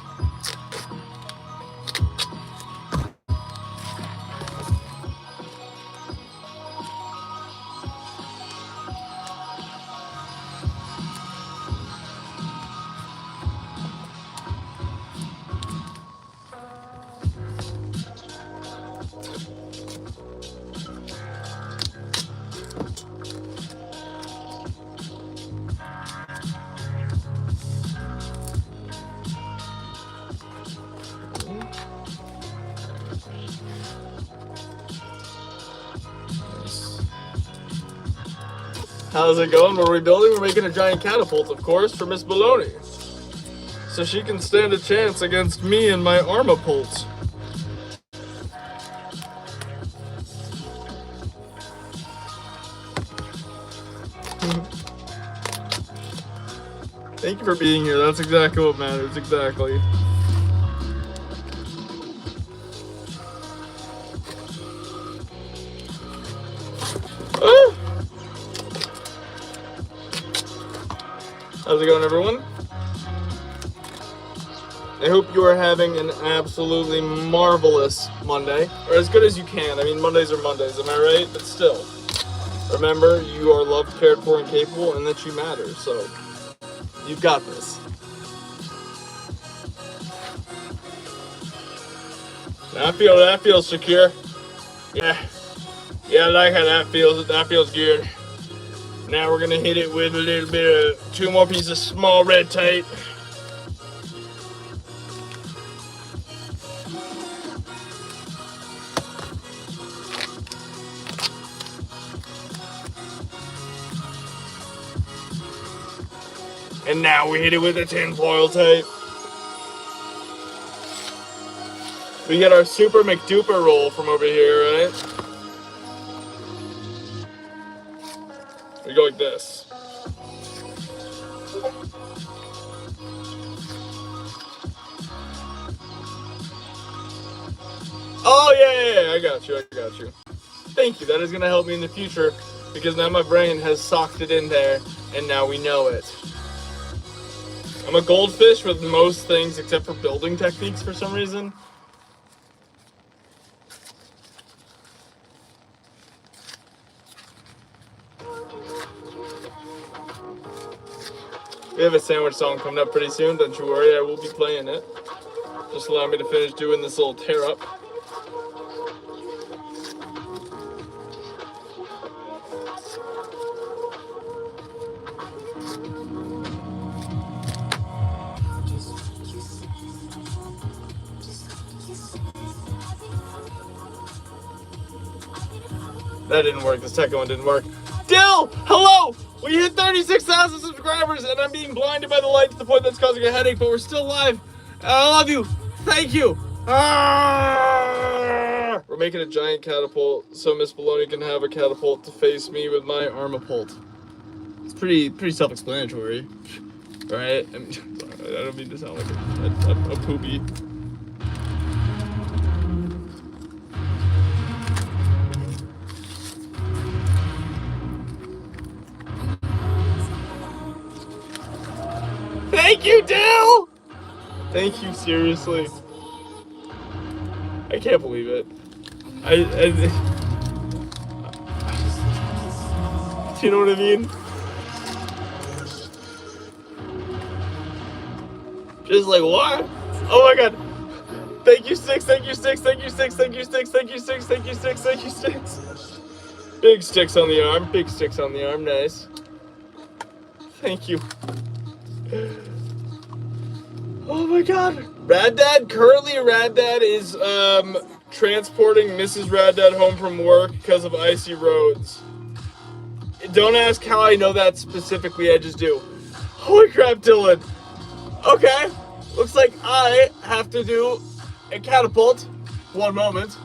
[SPEAKER 1] How's it going? We're rebuilding. We're making a giant catapult, of course, for Miss Bologna, so she can stand a chance against me and my armapult. Thank you for being here. That's exactly what matters. Exactly. How's it going, everyone? I hope you are having an absolutely marvelous Monday, or as good as you can. I mean, Mondays are Mondays, am I right? But still, remember, you are loved, cared for, and capable, and that you matter, so you've got this. That feels secure. Yeah, I like how that feels. That feels good. Now we're gonna hit it with a little bit of 2 more pieces of small red tape. And now we hit it with a tinfoil tape. We get our super McDuper roll from over here, right? We go like this. Oh yeah, I got you. Thank you. That is gonna help me in the future because now my brain has socked it in there and now we know it. I'm a goldfish with most things except for building techniques for some reason. We have a sandwich song coming up pretty soon, don't you worry, I will be playing it. Just allow me to finish doing this little tear up. That didn't work, the second one didn't work. Dill, hello! We hit 36,000 subscribers and I'm being blinded by the light to the point that's causing a headache, but we're still live. I love you. Thank you. We're making a giant catapult so Miss Bologna can have a catapult to face me with my armapult. It's pretty self-explanatory, right? I mean, I don't mean to sound like a poopy. Thank you, Dill! Thank you, seriously. I can't believe it. Do you know what I mean? Just like, what? Oh my god. Thank you, Sticks. Thank you, Sticks. Thank you, Sticks. Thank you, Sticks. Thank you, Sticks. Thank you, Sticks. Thank you, Sticks. Big sticks on the arm. Big sticks on the arm. Nice. Thank you. Oh my god. Rad Dad. Currently, Rad Dad is transporting Mrs. Rad Dad home from work because of icy roads. Don't ask how I know that specifically. I just do. Holy crap, Dylan. Okay. Looks like I have to do a catapult. One moment.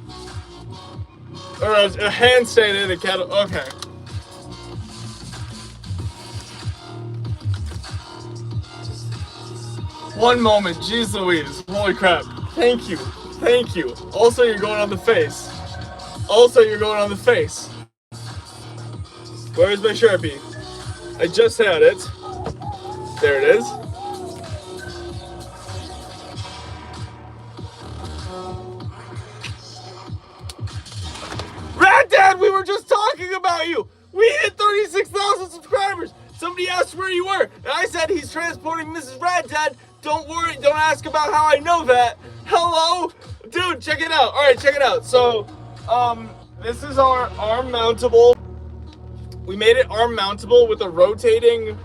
[SPEAKER 1] Or a handstand in a catapult. Okay. One moment. Jeez Louise. Holy crap. Thank you. Thank you. Also, you're going on the face. Also, you're going on the face. Where's my Sharpie? I just had it. There it is. Rat Dad, we were just talking about you. We hit 36,000 subscribers. Somebody asked where you were, and I said he's transporting Mrs. Rat Dad. Don't worry, don't ask about how I know that. Hello? Dude, check it out. All right, check it out. So, this is our arm mountable. We made it arm mountable with a rotating.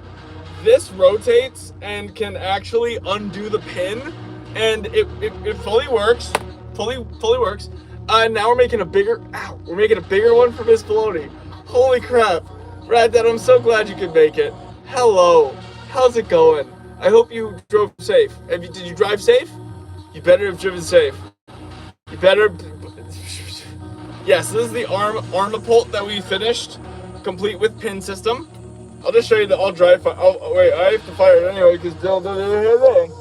[SPEAKER 1] This rotates and can actually undo the pin, and it fully works. Fully works. Now we're making a bigger. Ow! We're making a bigger one for Miss Bologna. Holy crap, Rad Dad! I'm so glad you could make it. Hello. How's it going? I hope you drove safe. Did you drive safe? You better have driven safe. You better. Yes, this is the armapult that we finished, complete with pin system. I'll just show you the all dry fire. Oh wait, I have to fire it anyway because Dylan doesn't hear that.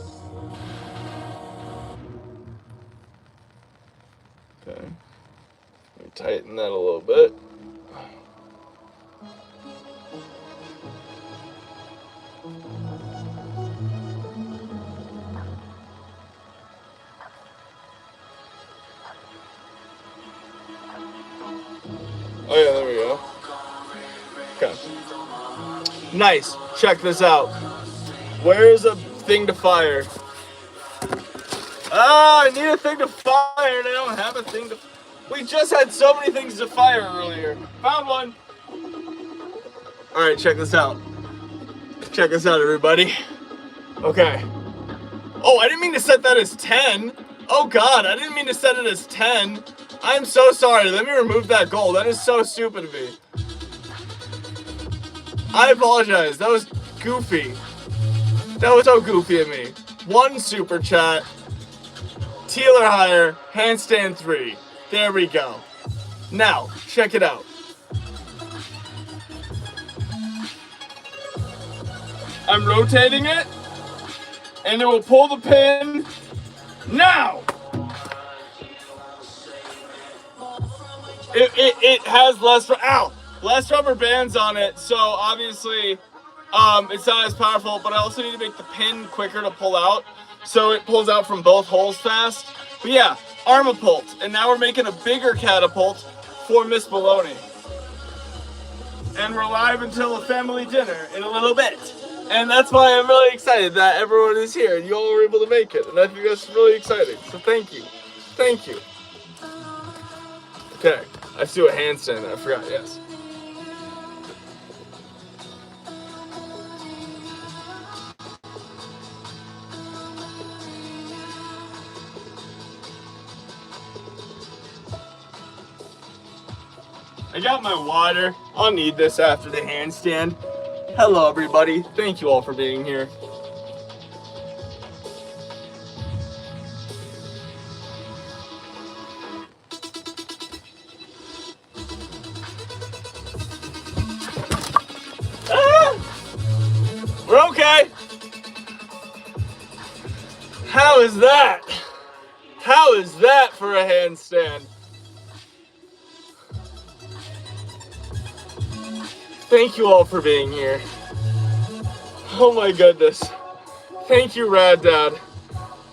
[SPEAKER 1] Okay, let me tighten that a little bit. Oh yeah, there we go. Okay. Nice. Check this out. Where's a thing to fire? Ah, I need a thing to fire and I don't have a thing to... We just had so many things to fire earlier. Found one. Alright, check this out. Check this out, everybody. Okay. Oh, I didn't mean to set that as 10. Oh god, I didn't mean to set it as 10. I'm so sorry. Let me remove that goal. That is so stupid of me. I apologize. That was goofy. That was so goofy of me. 1 super chat. Teal or higher. Handstand 3. There we go. Now, check it out. I'm rotating it. And it will pull the pin. Now! It has less rubber bands on it, so obviously it's not as powerful, but I also need to make the pin quicker to pull out, so it pulls out from both holes fast. But yeah, armapult, and now we're making a bigger catapult for Miss Bologna. And we're live until a family dinner in a little bit. And that's why I'm really excited that everyone is here and you all were able to make it. And I think that's really exciting, so thank you. Thank you. Okay. I have to do a handstand, I forgot, yes. I got my water. I'll need this after the handstand. Hello, everybody. Thank you all for being here. We're okay. How is that? How is that for a handstand? Thank you all for being here. Oh my goodness. Thank you, Rad Dad.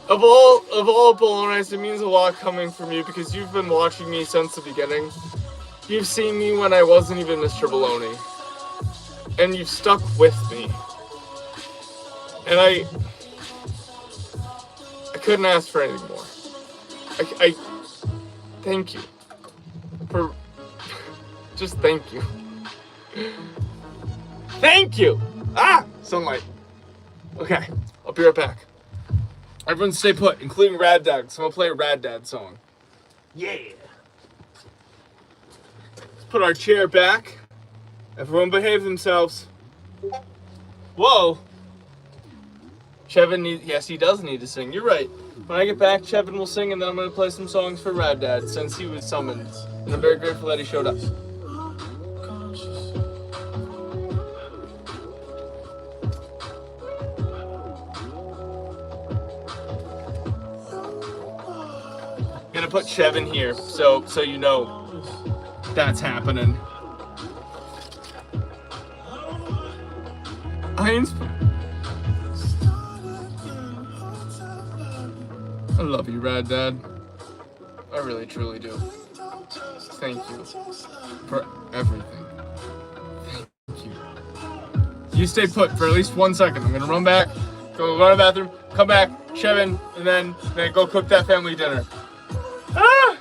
[SPEAKER 1] Of all Bolognas, it means a lot coming from you because you've been watching me since the beginning. You've seen me when I wasn't even Mr. Bologna. And you've stuck with me. And couldn't ask for anything more. I thank you for just thank you. Thank you. Sunlight. Okay, I'll be right back. Everyone stay put, including Rad Dad. So I'm gonna play a Rad Dad song. Yeah. Let's put our chair back. Everyone behave themselves. Whoa. Chevin needs, yes, he does need to sing. You're right. When I get back, Chevin will sing, and then I'm going to play some songs for Rad Dad since he was summoned. And I'm very grateful that he showed up. I'm going to put Chevin here so you know that's happening. I love you, Rad Dad. I really, truly do. Thank you for everything. Thank you. You stay put for at least 1 second. I'm gonna run back, go to the bathroom, come back, Chevin, and then go cook that family dinner. Ah!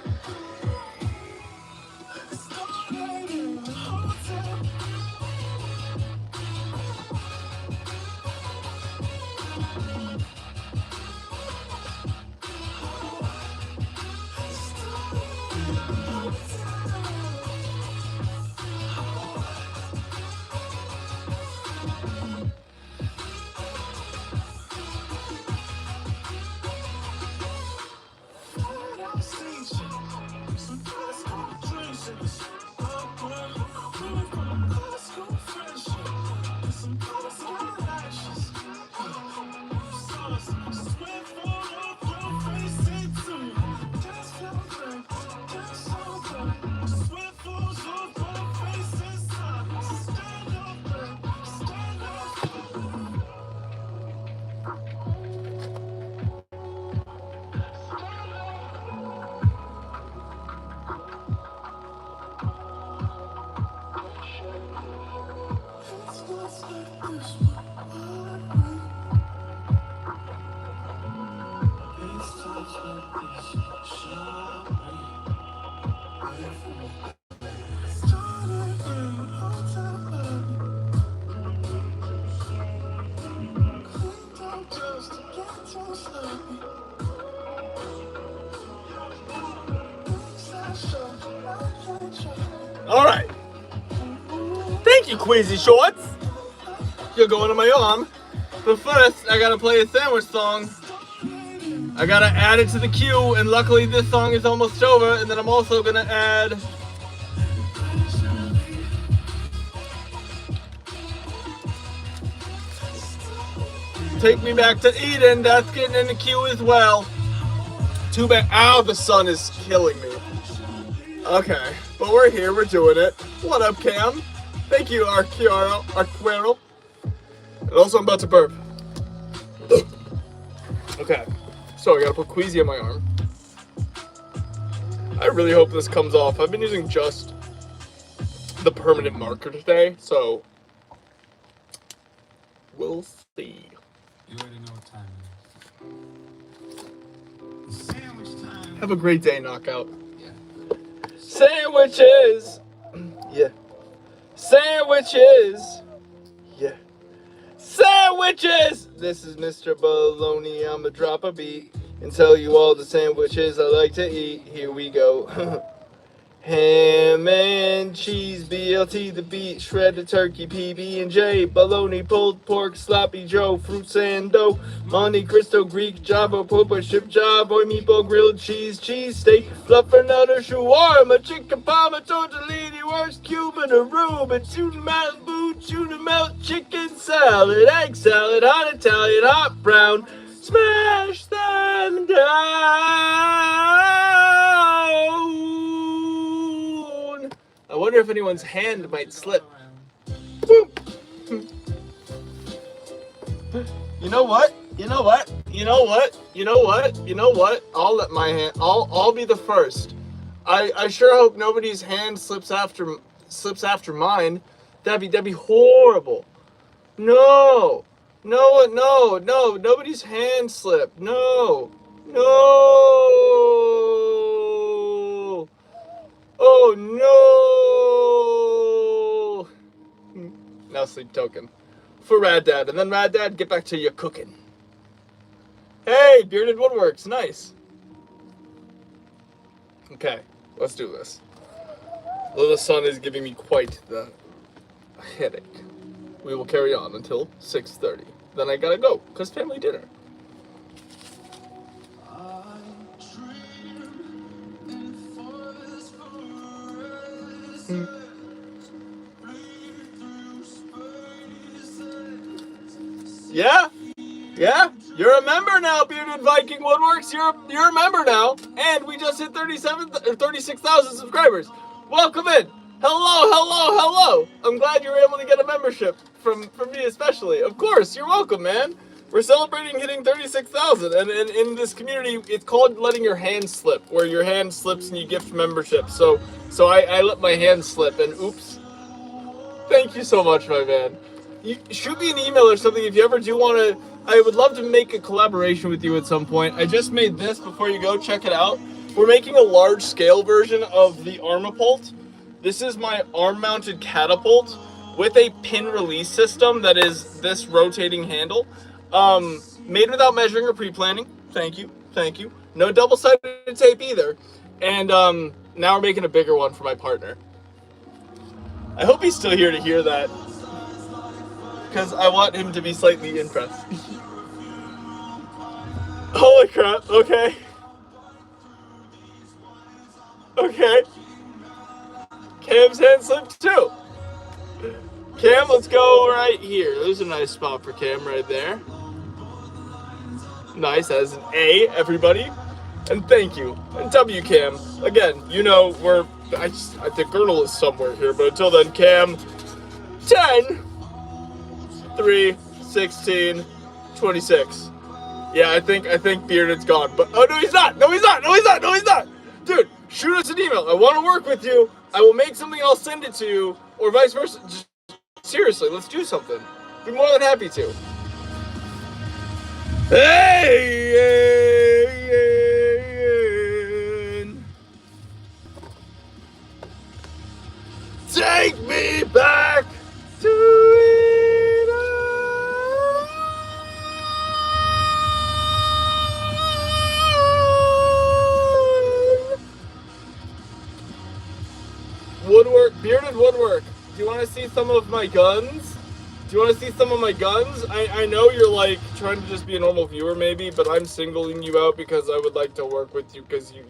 [SPEAKER 1] All right. Thank you, Queasy Shorts. You're going to my arm. But first, I gotta play a sandwich song. I gotta add it to the queue, and luckily this song is almost over. And then I'm also gonna add Take Me Back to Eden. That's getting in the queue as well. Too bad. Ow, the sun is killing me. Okay, but we're here, we're doing it. What up, Cam? Thank you, Arquero. And also, I'm about to burp. Okay, so I gotta put Queasy on my arm. I really hope this comes off. I've been using just the permanent marker today, so we'll see.
[SPEAKER 2] You already know what time it is. Sandwich time.
[SPEAKER 1] Have a great day, Knockout.
[SPEAKER 2] Yeah.
[SPEAKER 1] Sandwiches! Yeah. Sandwiches! Yeah. Sandwiches! This is Mr. Bologna. I'ma drop a beat and tell you all the sandwiches I like to eat. Here we go. Ham and cheese, BLT the beat, shredded turkey, PB&J, bologna, pulled pork, sloppy Joe, fruit sando, Monte Cristo, Greek, Java, Popa, ship job, boy meatball, grilled cheese, cheesesteak, fluffernutter, shawarma, chicken parma, tortellini, worst Cuban, Aruba, tuna Malibu, tuna melt, chicken salad, egg salad, hot Italian, hot brown, smash them down. I wonder if anyone's hand might slip. Boop. You know what? You know what? You know what? You know what? You know what? I'll let my hand. I'll be the first. I sure hope nobody's hand slips after mine. That'd be horrible. No. Nobody's hand slipped. No. No! Oh no! Now sleep token. For Rad Dad. And then Rad Dad, get back to your cooking. Hey, Bearded Woodworks. Nice. Okay, let's do this. Though the sun is giving me quite the headache. We will carry on until 6:30. Then I gotta go, because family dinner. Yeah? Yeah? You're a member now, Bearded Viking Woodworks. You're a member now. And we just hit 36,000 subscribers. Welcome in. Hello. I'm glad you were able to get a membership from me especially. Of course, you're welcome, man. We're celebrating hitting 36,000. And in this community, it's called letting your hand slip, where your hand slips and you gift membership. So I let my hand slip and oops. Thank you so much, my man. Shoot me an email or something if you ever do want to. I would love to make a collaboration with you at some point. I just made this before you go. Check it out. We're making a large scale version of the armapult. This is my arm mounted catapult with a pin release system that is this rotating handle. Made without measuring or pre-planning. Thank you. No double-sided tape either. And now we're making a bigger one for my partner. I hope he's still here to hear that, because I want him to be slightly impressed. Holy crap, okay. Cam's hand slipped too. Cam, let's go right here. There's a nice spot for Cam right there. Nice, as an A, everybody. And thank you. And W, Cam. Again, you know, the girdle is somewhere here, but until then, Cam, 10, 3, 16, 26. Yeah, I think Bearded's gone. But oh no, he's not. Dude, shoot us an email. I want to work with you. I will make something. I'll send it to you, or vice versa. Just, seriously, let's do something. Be more than happy to. Hey. Take me back to Eden. Bearded Woodwork. Do you want to see some of my guns? I know you're like trying to just be a normal viewer maybe, but I'm singling you out because I would like to work with you because you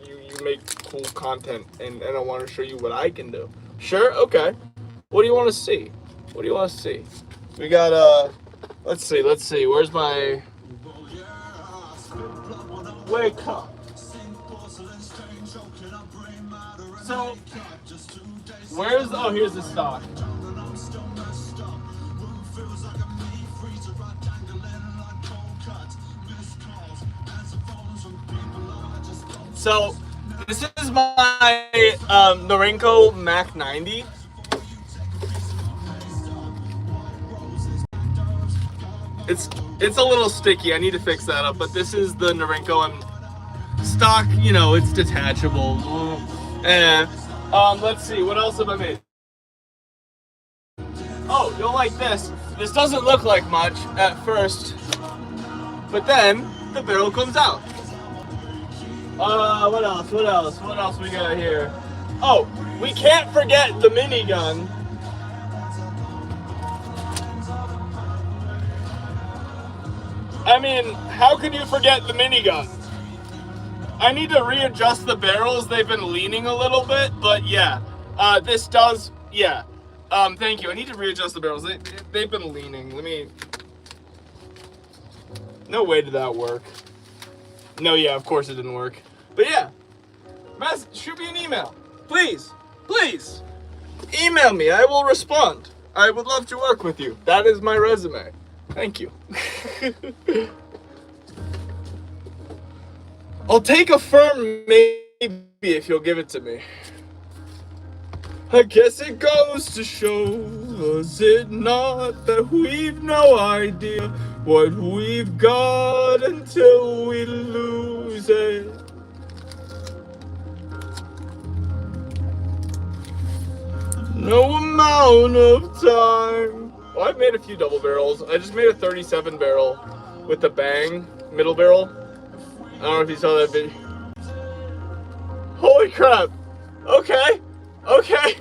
[SPEAKER 1] make cool content and I want to show you what I can do. Sure? Okay. What do you want to see? We got, let's see. Where's my... Wake up. So, here's the stock. So, this is my Norinco Mac 90. It's a little sticky. I need to fix that up. But this is the Norinco and stock. You know, it's detachable. Let's see. What else have I made? Oh, you'll like this. This doesn't look like much at first, but then the barrel comes out. What else we got here? Oh, we can't forget the minigun. I mean, how could you forget the minigun? I need to readjust the barrels. They've been leaning a little bit, but yeah. This does, yeah. Thank you. I need to readjust the barrels. They've been leaning. No way did that work. No, yeah, of course it didn't work. But yeah, shoot me an email. Please. Email me. I will respond. I would love to work with you. That is my resume. Thank you. I'll take a firm maybe if you'll give it to me. I guess it goes to show, does it not, that we've no idea what we've got until we lose. lose it. No amount of time. Well, I've made a few double barrels. I just made a 37 barrel with the bang middle barrel. I don't know if you saw that video. Holy crap. Okay. Okay.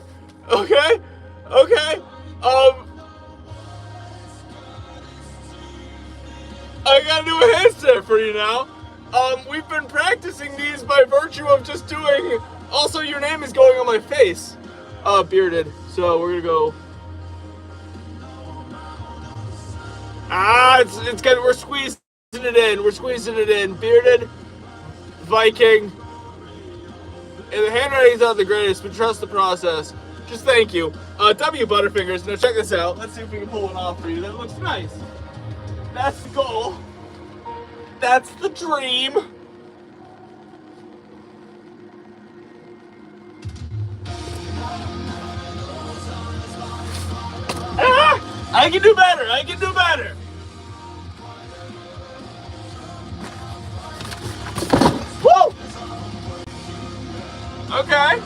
[SPEAKER 1] Okay. Okay. I gotta do a handstand for you now. We've been practicing these by virtue of just doing. Also, your name is going on my face. Bearded. So we're gonna go. It's good. We're squeezing it in. We're squeezing it in. Bearded, Viking. And the handwriting's not the greatest, but trust the process. Just thank you. W Butterfingers. Now check this out. Let's see if we can pull one off for you. That looks nice. That's the goal. That's the dream. I can do better. I can do better. Whoa. Okay.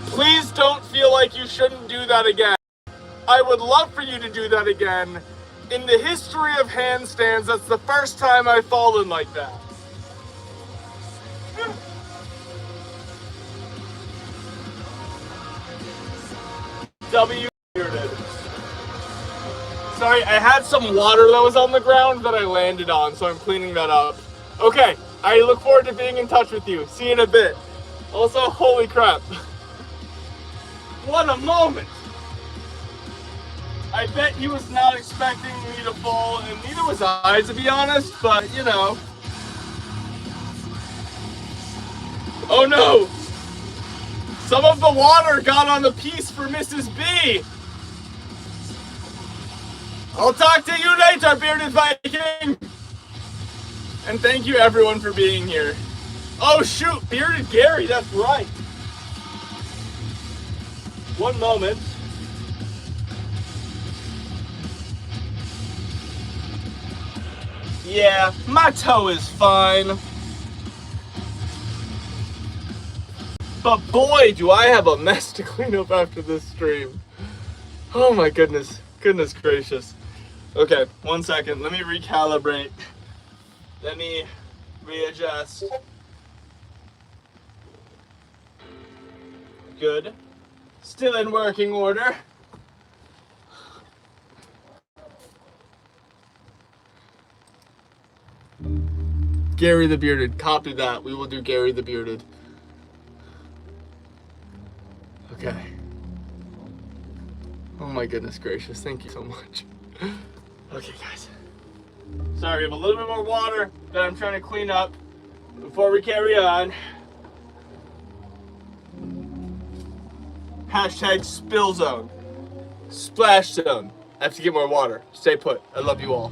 [SPEAKER 1] Please don't feel like you shouldn't do that again. I would love for you to do that again. In the history of handstands, that's the first time I've fallen like that. W bearded. Sorry, I had some water that was on the ground that I landed on, so I'm cleaning that up. Okay, I look forward to being in touch with you. See you in a bit. Also, holy crap. What a moment! I bet he was not expecting me to fall, and neither was I, to be honest, but, you know. Oh no! Some of the water got on the piece for Mrs. B! I'll talk to you later, Bearded Viking! And thank you everyone for being here. Oh shoot, Bearded Gary, that's right! One moment. Yeah, my toe is fine. But boy, do I have a mess to clean up after this stream. Oh my goodness. Goodness gracious. Okay, 1 second. Let me recalibrate. Let me readjust. Good. Still in working order. Gary the Bearded. Copy that. We will do Gary the Bearded. Okay. Oh my goodness gracious. Thank you so much. Okay, guys. Sorry, I have a little bit more water that I'm trying to clean up before we carry on. Hashtag spill zone. Splash zone. I have to get more water. Stay put. I love you all.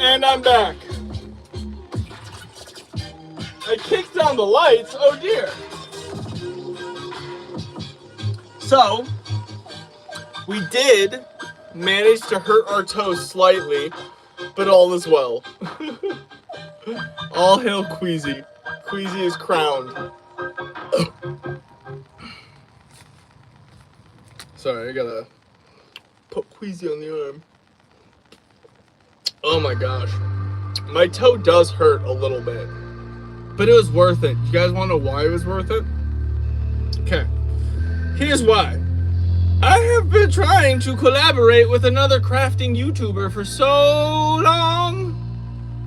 [SPEAKER 1] And I'm back. I kicked down the lights. Oh dear. So, we did manage to hurt our toe slightly, but all is well. All hail Queasy. Queasy is crowned. Sorry, I gotta put Queasy on the arm. Oh my gosh. My toe does hurt a little bit, but it was worth it. You guys want to know why it was worth it? Okay. Here's why. I have been trying to collaborate with another crafting YouTuber for so long.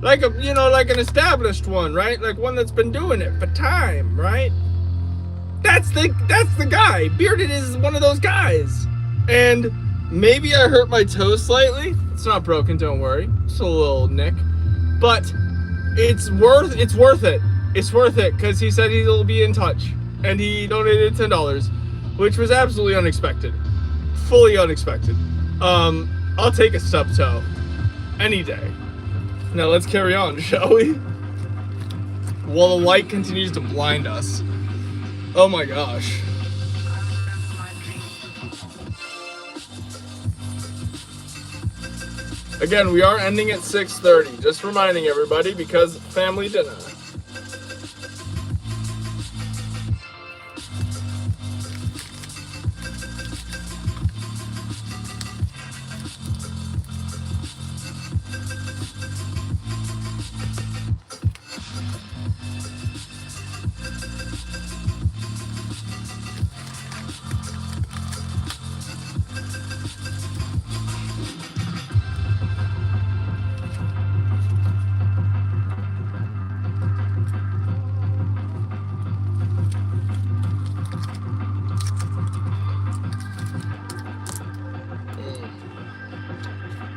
[SPEAKER 1] Like like an established one, right? Like one that's been doing it for time, right? That's the guy. Bearded is one of those guys. And maybe I hurt my toe slightly. It's not broken, don't worry. Just a little nick. But it's worth it. It's worth it because he said he'll be in touch. And he donated $10, which was absolutely unexpected. Fully unexpected. I'll take a stub toe any day. Now let's carry on, shall we? While the light continues to blind us. Oh my gosh. Again, we are ending at 6:30. Just reminding everybody because family dinner.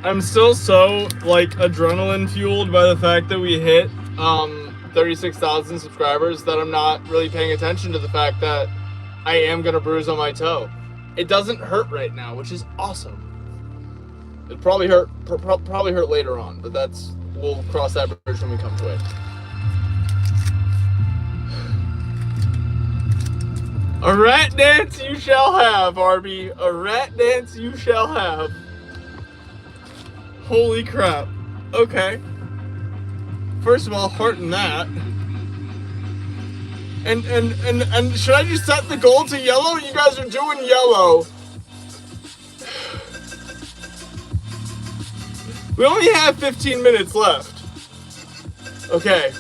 [SPEAKER 1] I'm still so adrenaline fueled by the fact that we hit 36,000 subscribers that I'm not really paying attention to the fact that I am gonna bruise on my toe. It doesn't hurt right now, which is awesome. It'll probably hurt later on, but we'll cross that bridge when we come to it. A rat dance you shall have, Arby. A rat dance you shall have. Holy crap. Okay. First of all, hearten that. And should I just set the goal to yellow? You guys are doing yellow. We only have 15 minutes left. Okay.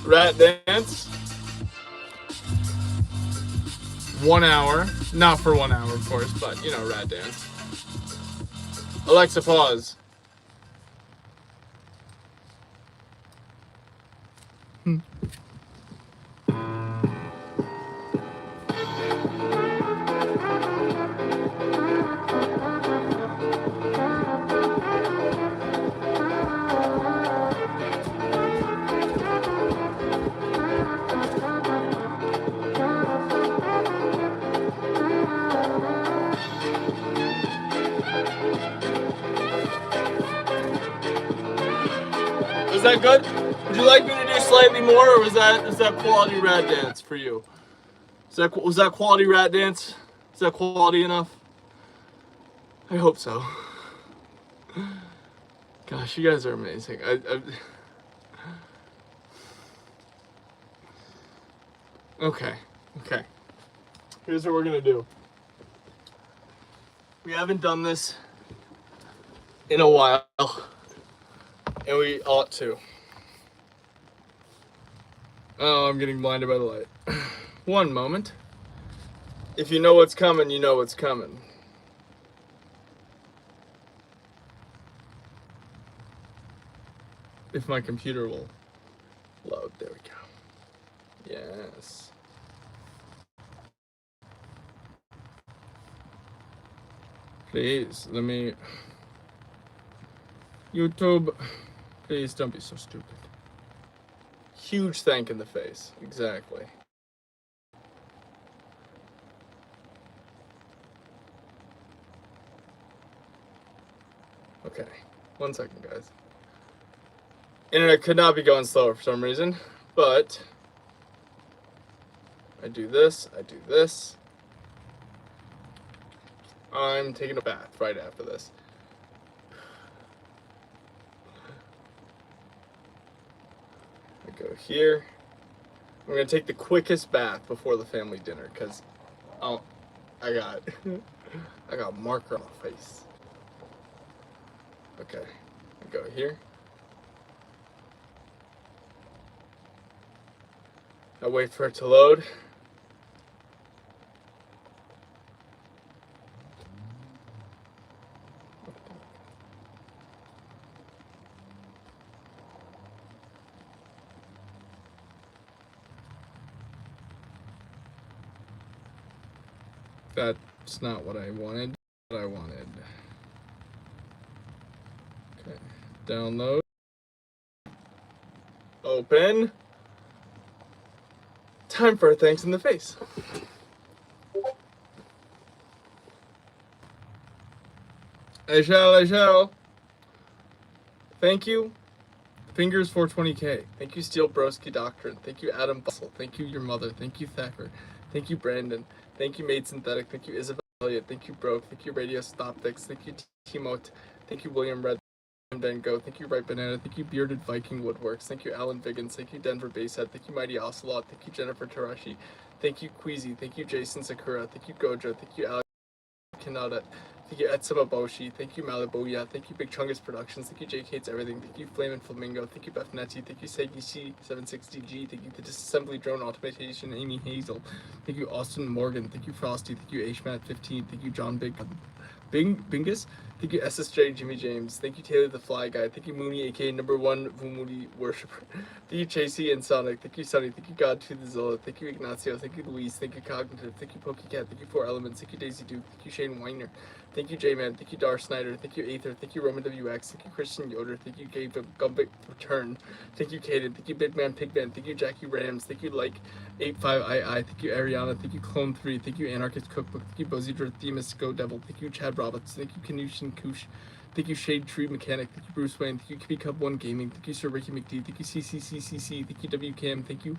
[SPEAKER 1] Rat dance. 1 hour. Not for 1 hour, of course, but, rat dance. Alexa, pause. Was that good? Would you like me to do slightly more, or is that quality rat dance for you? Was that quality rat dance? Is that quality enough? I hope so. Gosh, you guys are amazing. Okay. Here's what we're gonna do. We haven't done this in a while, and we ought to. Oh, I'm getting blinded by the light. One moment. If you know what's coming, you know what's coming. If my computer will load, there we go. Yes. Please, let me... YouTube, please don't be so stupid. Huge thank in the face, exactly. Okay, 1 second, guys. Internet could not be going slower for some reason, but I do this, I do this. I'm taking a bath right after this. I go here. I'm gonna take the quickest bath before the family dinner because I got I got marker on my face. Okay, I go here. I wait for it to load. That's not what I wanted. What I wanted. Okay, download. Open. Time for a thanks in the face. I shall. Thank you. Fingers 420k. Thank you, Steel Broski Doctrine. Thank you, Adam Bustle. Thank you, your mother. Thank you, Thacker. Thank you, Brandon. Thank you, Made Synthetic. Thank you, Isabel Elliott. Thank you, Broke. Thank you, Radio Stoptics. Thank you, Timote. Thank you, William Red. Then Go. Thank you, Ripe Banana. Thank you, Bearded Viking Woodworks. Thank you, Alan Viggins. Thank you, Denver Basehead. Thank you, Mighty Ocelot. Thank you, Jennifer Tarashi. Thank you, Queasy. Thank you, Jason Sakura. Thank you, Gojo. Thank you, Alex Kanada. Thank you, Etsuma Boshi. Thank you, Malibuya. Thank you, Big Chungus Productions. Thank you, Jake Hates Everything. Thank you, Flamin' Flamingo. Thank you, Beth Netty. Thank you, Segi C760G. Thank you, The Disassembly Drone Automation, Amy Hazel. Thank you, Austin Morgan. Thank you, Frosty. Thank you, HMAT15. Thank you, John Bingus. Thank you, SSJ Jimmy James. Thank you, Taylor the Fly Guy. Thank you, Mooney, aka #1 Vumudi worshiper. Thank you, Chasey and Sonic. Thank you, Sunny. Thank you, God to the Zilla. Thank you, Ignacio. Thank you, Luis. Thank you, Cognitive. Thank you, Pokecat. Thank you, Four Elements. Thank you, Daisy Duke. Thank you, Shane Weiner. Thank you, J-Man. Thank you, Dar Snyder. Thank you, Aether. Thank you, Roman WX. Thank you, Christian Yoder. Thank you, Gabe Gumbic Return. Thank you, Caden. Thank you, Big Man Pigman. Thank you, Jackie Rams. Thank you, Like 85II. Thank you, Ariana. Thank you, Clone 3. Thank you, Anarchist Cookbook. Thank you, Bozidra Themis Go Devil. Thank you, Chad Roberts. Thank you, Kanushin Kush. Thank you, Shade Tree Mechanic. Thank you, Bruce Wayne. Thank you, Kibby Cub 1 Gaming. Thank you, Sir Ricky McD. Thank you, CCCCC. Thank you, WCam. Thank you,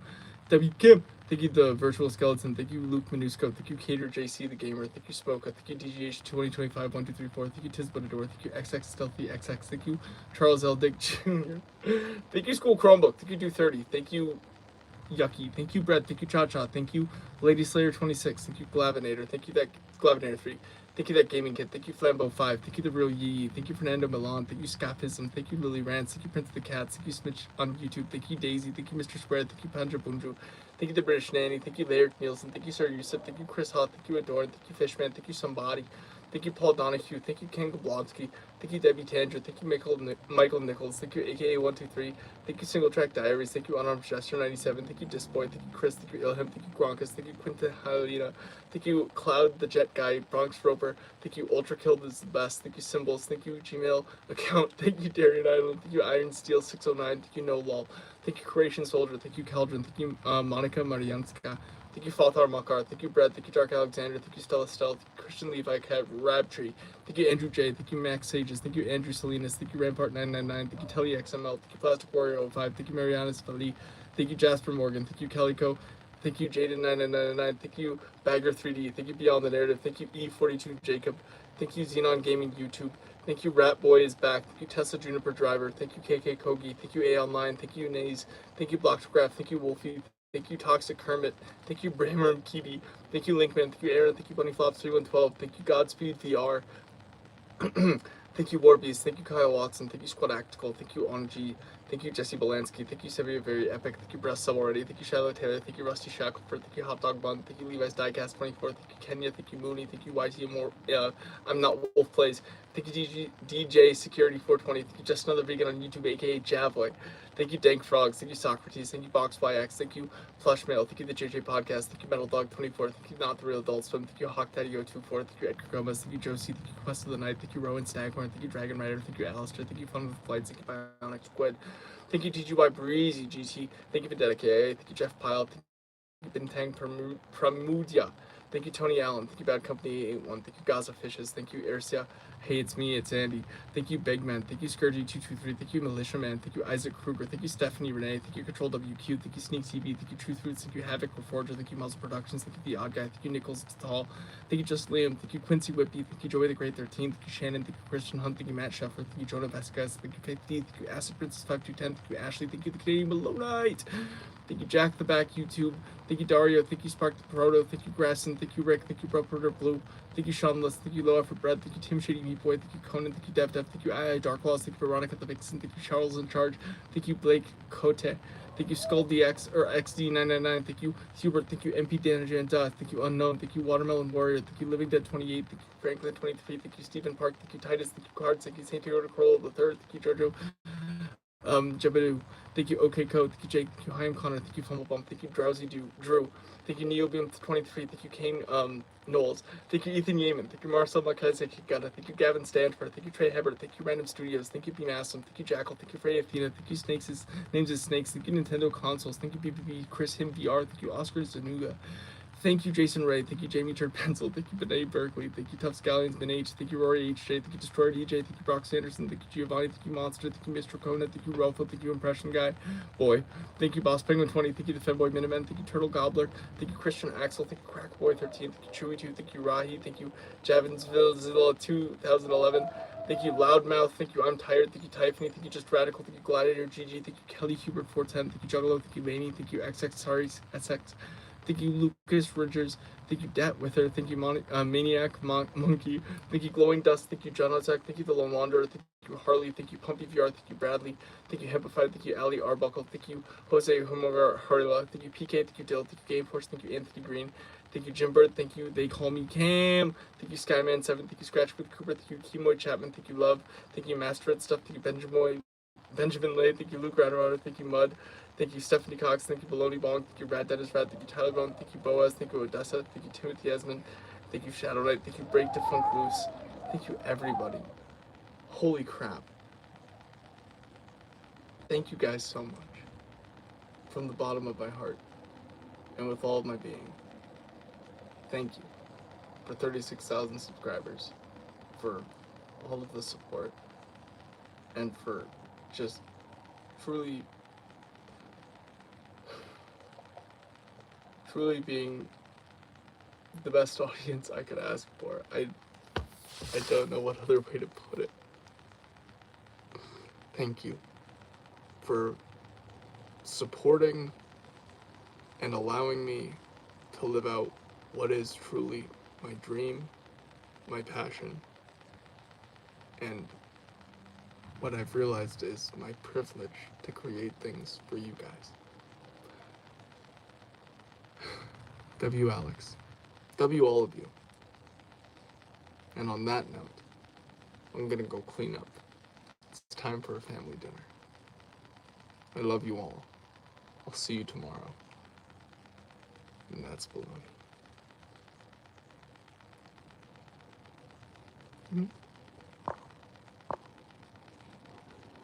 [SPEAKER 1] WCam. Thank you, The Virtual Skeleton. Thank you, Luke Minusco. Thank you, Cater JC the Gamer. Thank you, Smoka. Thank you, DGH 2025 1234. Thank you, Tisbutador. Thank you, XX Stealthy XX. Thank you, Charles L. Dick Jr. Thank you, School Chromebook. Thank you, Do 30. Thank you, Yucky. Thank you, Brett. Thank you, Cha Cha. Thank you, Lady Slayer 26. Thank you, Glavinator. Thank you, that Glavinator 3. Thank you, that Gaming Kid. Thank you, Flambeau 5. Thank you, the Real Yee. Thank you, Fernando Milan. Thank you, Scapism. Thank you, Lily Rance. Thank you, Prince of the Cats. Thank you, Smitch on YouTube. Thank you, Daisy. Thank you, Mr. Square. Thank you, Pandra Bunju. Thank you, the British Nanny. Thank you, Laird Nielsen. Thank you, Sir Yusuf. Thank you, Chris Hutt. Thank you, Adorn. Thank you, Fishman. Thank you, Somebody. Thank you, Paul Donahue. Thank you, Ken Gablonsky. Thank you, Debbie Tanger. Thank you, Michael Nichols. Thank you, AKA123. Thank you, Single Track Diaries. Thank you, Unarmed Gesture 97. Thank you, Disboy. Thank you, Chris. Thank you, Ilham. Thank you, Gronkus. Thank you, Quinta Halina. Thank you, Cloud the Jet Guy. Bronx Roper. Thank you, Ultra Killed is the best. Thank you, Symbols. Thank you, Gmail account. Thank you, Darien Island. Thank you, Iron Steel 609. Thank you, No Lol. Thank you, Croatian Soldier. Thank you, Caldron. Thank you, Monica Marianska. Thank you, Falthar Makar. Thank you, Brett. Thank you, Dark Alexander. Thank you, Stella Stell. Thank you, Christian Levi, Kev, Rabtree. Thank you, Andrew J. Thank you, Max Sages. Thank you, Andrew Salinas. Thank you, Rampart999. Thank you, Telly XML. Thank you, Plastic Warrior 05. Thank you, Mariana Spali. Thank you, Jasper Morgan. Thank you, Calico. Thank you, Jaden9999. Thank you, Bagger3D. Thank you, Beyond the Narrative. Thank you, E42 Jacob. Thank you, Xenon Gaming YouTube. Thank you, Rat Boy is back. Thank you, Tesla Juniper Driver. Thank you, KK Kogi. Thank you, A Online. Thank you, Naze. Thank you, Blockgraph. Thank you, Wolfie. Thank you, Toxic Hermit. Thank you, Bramer Kibi. Thank you, Linkman. Thank you, Aaron. Thank you, BunnyFlops3112. Thank you, Godspeed VR. Thank you, Warbeast. Thank you, Kyle Watson. Thank you, Squad Actical. Thank you, Ong. Thank you, Jesse Belansky. Thank you, Severe Very Epic. Thank you, Breast Sub Already. Thank you, Shiloh Taylor. Thank you, Rusty Shackelford. Thank you, Hot Dog Bun. Thank you, Levi's Diecast 24. Thank you, Kenya. Thank you, Mooney. Thank you, YT More. I'm Not Wolf Plays. Thank you, DJ Security 420. Thank you, Just Another Vegan on YouTube, aka Javlik. Thank you, Dank Frogs. Thank you, Socrates. Thank you, BoxYX. Thank you, Flush Mail. Thank you, the JJ Podcast. Thank you, Metal Dog 24. Thank you, Not the Real Adult Swim. Thank you, Hawk Daddy 024. Thank you, Edgar Gomez. Thank you, Josie. Thank you, Quest of the Night. Thank you, Rowan Staghorn. Thank you, Dragon Rider. Thank you, Alistair. Thank you, Fun with Flights. Thank you, Bionic Squid. Thank you, TGY Breezy GT. Thank you, Vendetta KA. Thank you, Jeff Pyle. Thank you, Bintang Pramudia. Thank you, Tony Allen. Thank you, Bad Company 81. Thank you, Gaza Fishes. Thank you, Ercia. Hey, it's me, it's Andy. Thank you, Big Man. Thank you, Scourgy223. Thank you, Militia Man. Thank you, Isaac Kruger. Thank you, Stephanie Renee. Thank you, Control WQ. Thank you, Sneak TV. Thank you, Truth Roots. Thank you, Havoc Reforger. Thank you, Muzzle Productions. Thank you, The Odd Guy. Thank you, Nichols Tall. Thank you, Just Liam. Thank you, Quincy Whippy. Thank you, Joey the Great 13. Thank you, Shannon. Thank you, Christian Hunt. Thank you, Matt Sheffer. Thank you, Jonah Vasquez. Thank you, Faith D. Thank you, Acid Princess 5210. Thank you, Ashley. Thank you, the Canadian Malonite. Thank you, Jack the Back YouTube. Thank you, Dario. Thank you, Spark the Proto. Thank you, Grasson. Thank you, Rick. Thank you, Broker Blue. Thank you, Seanless. Thank you, Low Effort Bread. Thank you, Tim Shady Meat Boy. Thank you, Conan. Thank you, Dev. Thank you, II Darklaws. Thank you, Veronica the Vixen. Thank you, Charles in Charge. Thank you, Blake Cote. Thank you, Skull DX or XD999. Thank you, Hubert. Thank you, MP Danagenta. Thank you, Unknown. Thank you, Watermelon Warrior. Thank you, Living Dead 28. Thank you, Franklin 23. Thank you, Stephen Park. Thank you, Titus. Thank you, Cards. Thank you, Saint Theodore Corolla the Third. Thank you, Jojo. Jabadoo. Thank you, OK Code. Thank you, Jake. Thank you, Hyam Connor. Thank you, Fumblebump. Thank you, Drowsy Drew. Thank you, Neobeam 23. Thank you, Kane Knowles. Thank you, Ethan Yeaman. Thank you, Marcel Marquez. Thank you, Gavin Stanford. Thank you, Trey Hebert. Thank you, Random Studios. Thank you, Beam Awesome. Thank you, Jackal. Thank you, Freya Athena. Thank you, Snakes' Names is Snakes. Thank you, Nintendo Consoles. Thank you, BBB, Chris Him VR. Thank you, Oscar Zanuga. Thank you, Jason Ray. Thank you, Jamie Turd Pencil. Thank you, Benet Berkeley. Thank you, Tough Scallions, Ben H. Thank you, Rory HJ. Thank you, Destroyer DJ. Thank you, Brock Sanderson. Thank you, Giovanni. Thank you, Monster. Thank you, Mr. Kona. Thank you, Rofo. Thank you, Impression Guy. Boy. Thank you, Boss Penguin 20. Thank you, the Femboy Miniman. Thank you, Turtle Gobbler. Thank you, Christian Axel. Thank you, Crack Boy 13. Thank you, Chewy 2. Thank you, Rahi. Thank you, Javinsville Zilla 2011. Thank you, Loudmouth. Thank you, I'm Tired. Thank you, Typhony. Thank you, Just Radical. Thank you, Gladiator GG. Thank you, Kelly Hubert 410. Thank you, Juggalo. Thank you, Laney. Thank you, XX Sorry SX. Thank you, Lucas Ridgers. Thank you, Dat with her. Thank you, Maniac Monkey. Thank you, Glowing Dust. Thank you, John Ozak. Thank you, The Lone Wanderer. Thank you, Harley. Thank you, Pumpy VR. Thank you, Bradley. Thank you, Hempified. Thank you, Ali Arbuckle. Thank you, Jose Humogar Harila. Thank you, PK. Thank you, Dill. Thank you, Game Force. Thank you, Anthony Green. Thank you, Jim Bird. Thank you, They Call Me Cam. Thank you, Skyman7. Thank you, Scratch with Cooper. Thank you, Kemoy Chapman. Thank you, Love. Thank you, Master Red Stuff. Thank you, Benjamin Lay. Thank you, Luke Radwater. Thank you, Mud. Thank you, Stephanie Cox. Thank you, Baloney Bonk. Thank you, Rad Dennis Rad. Thank you, Tyler Bone. Thank you, Boaz. Thank you, Odessa. Thank you, Timothy Esmond. Thank you, Shadow Knight. Thank you, Break Defunct Loose. Thank you, everybody. Holy crap. Thank you guys so much. From the bottom of my heart and with all of my being. Thank you for 36,000 subscribers, for all of the support, and for just truly being the best audience I could ask for. I don't know what other way to put it. Thank you for supporting and allowing me to live out what is truly my dream, my passion, and what I've realized is my privilege to create things for you guys. W Alex. W all of you. And on that note, I'm gonna go clean up. It's time for a family dinner. I love you all. I'll see you tomorrow. And that's Bologna.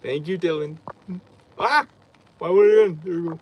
[SPEAKER 1] Thank you, Dylan. Ah! Why would it end? There we go.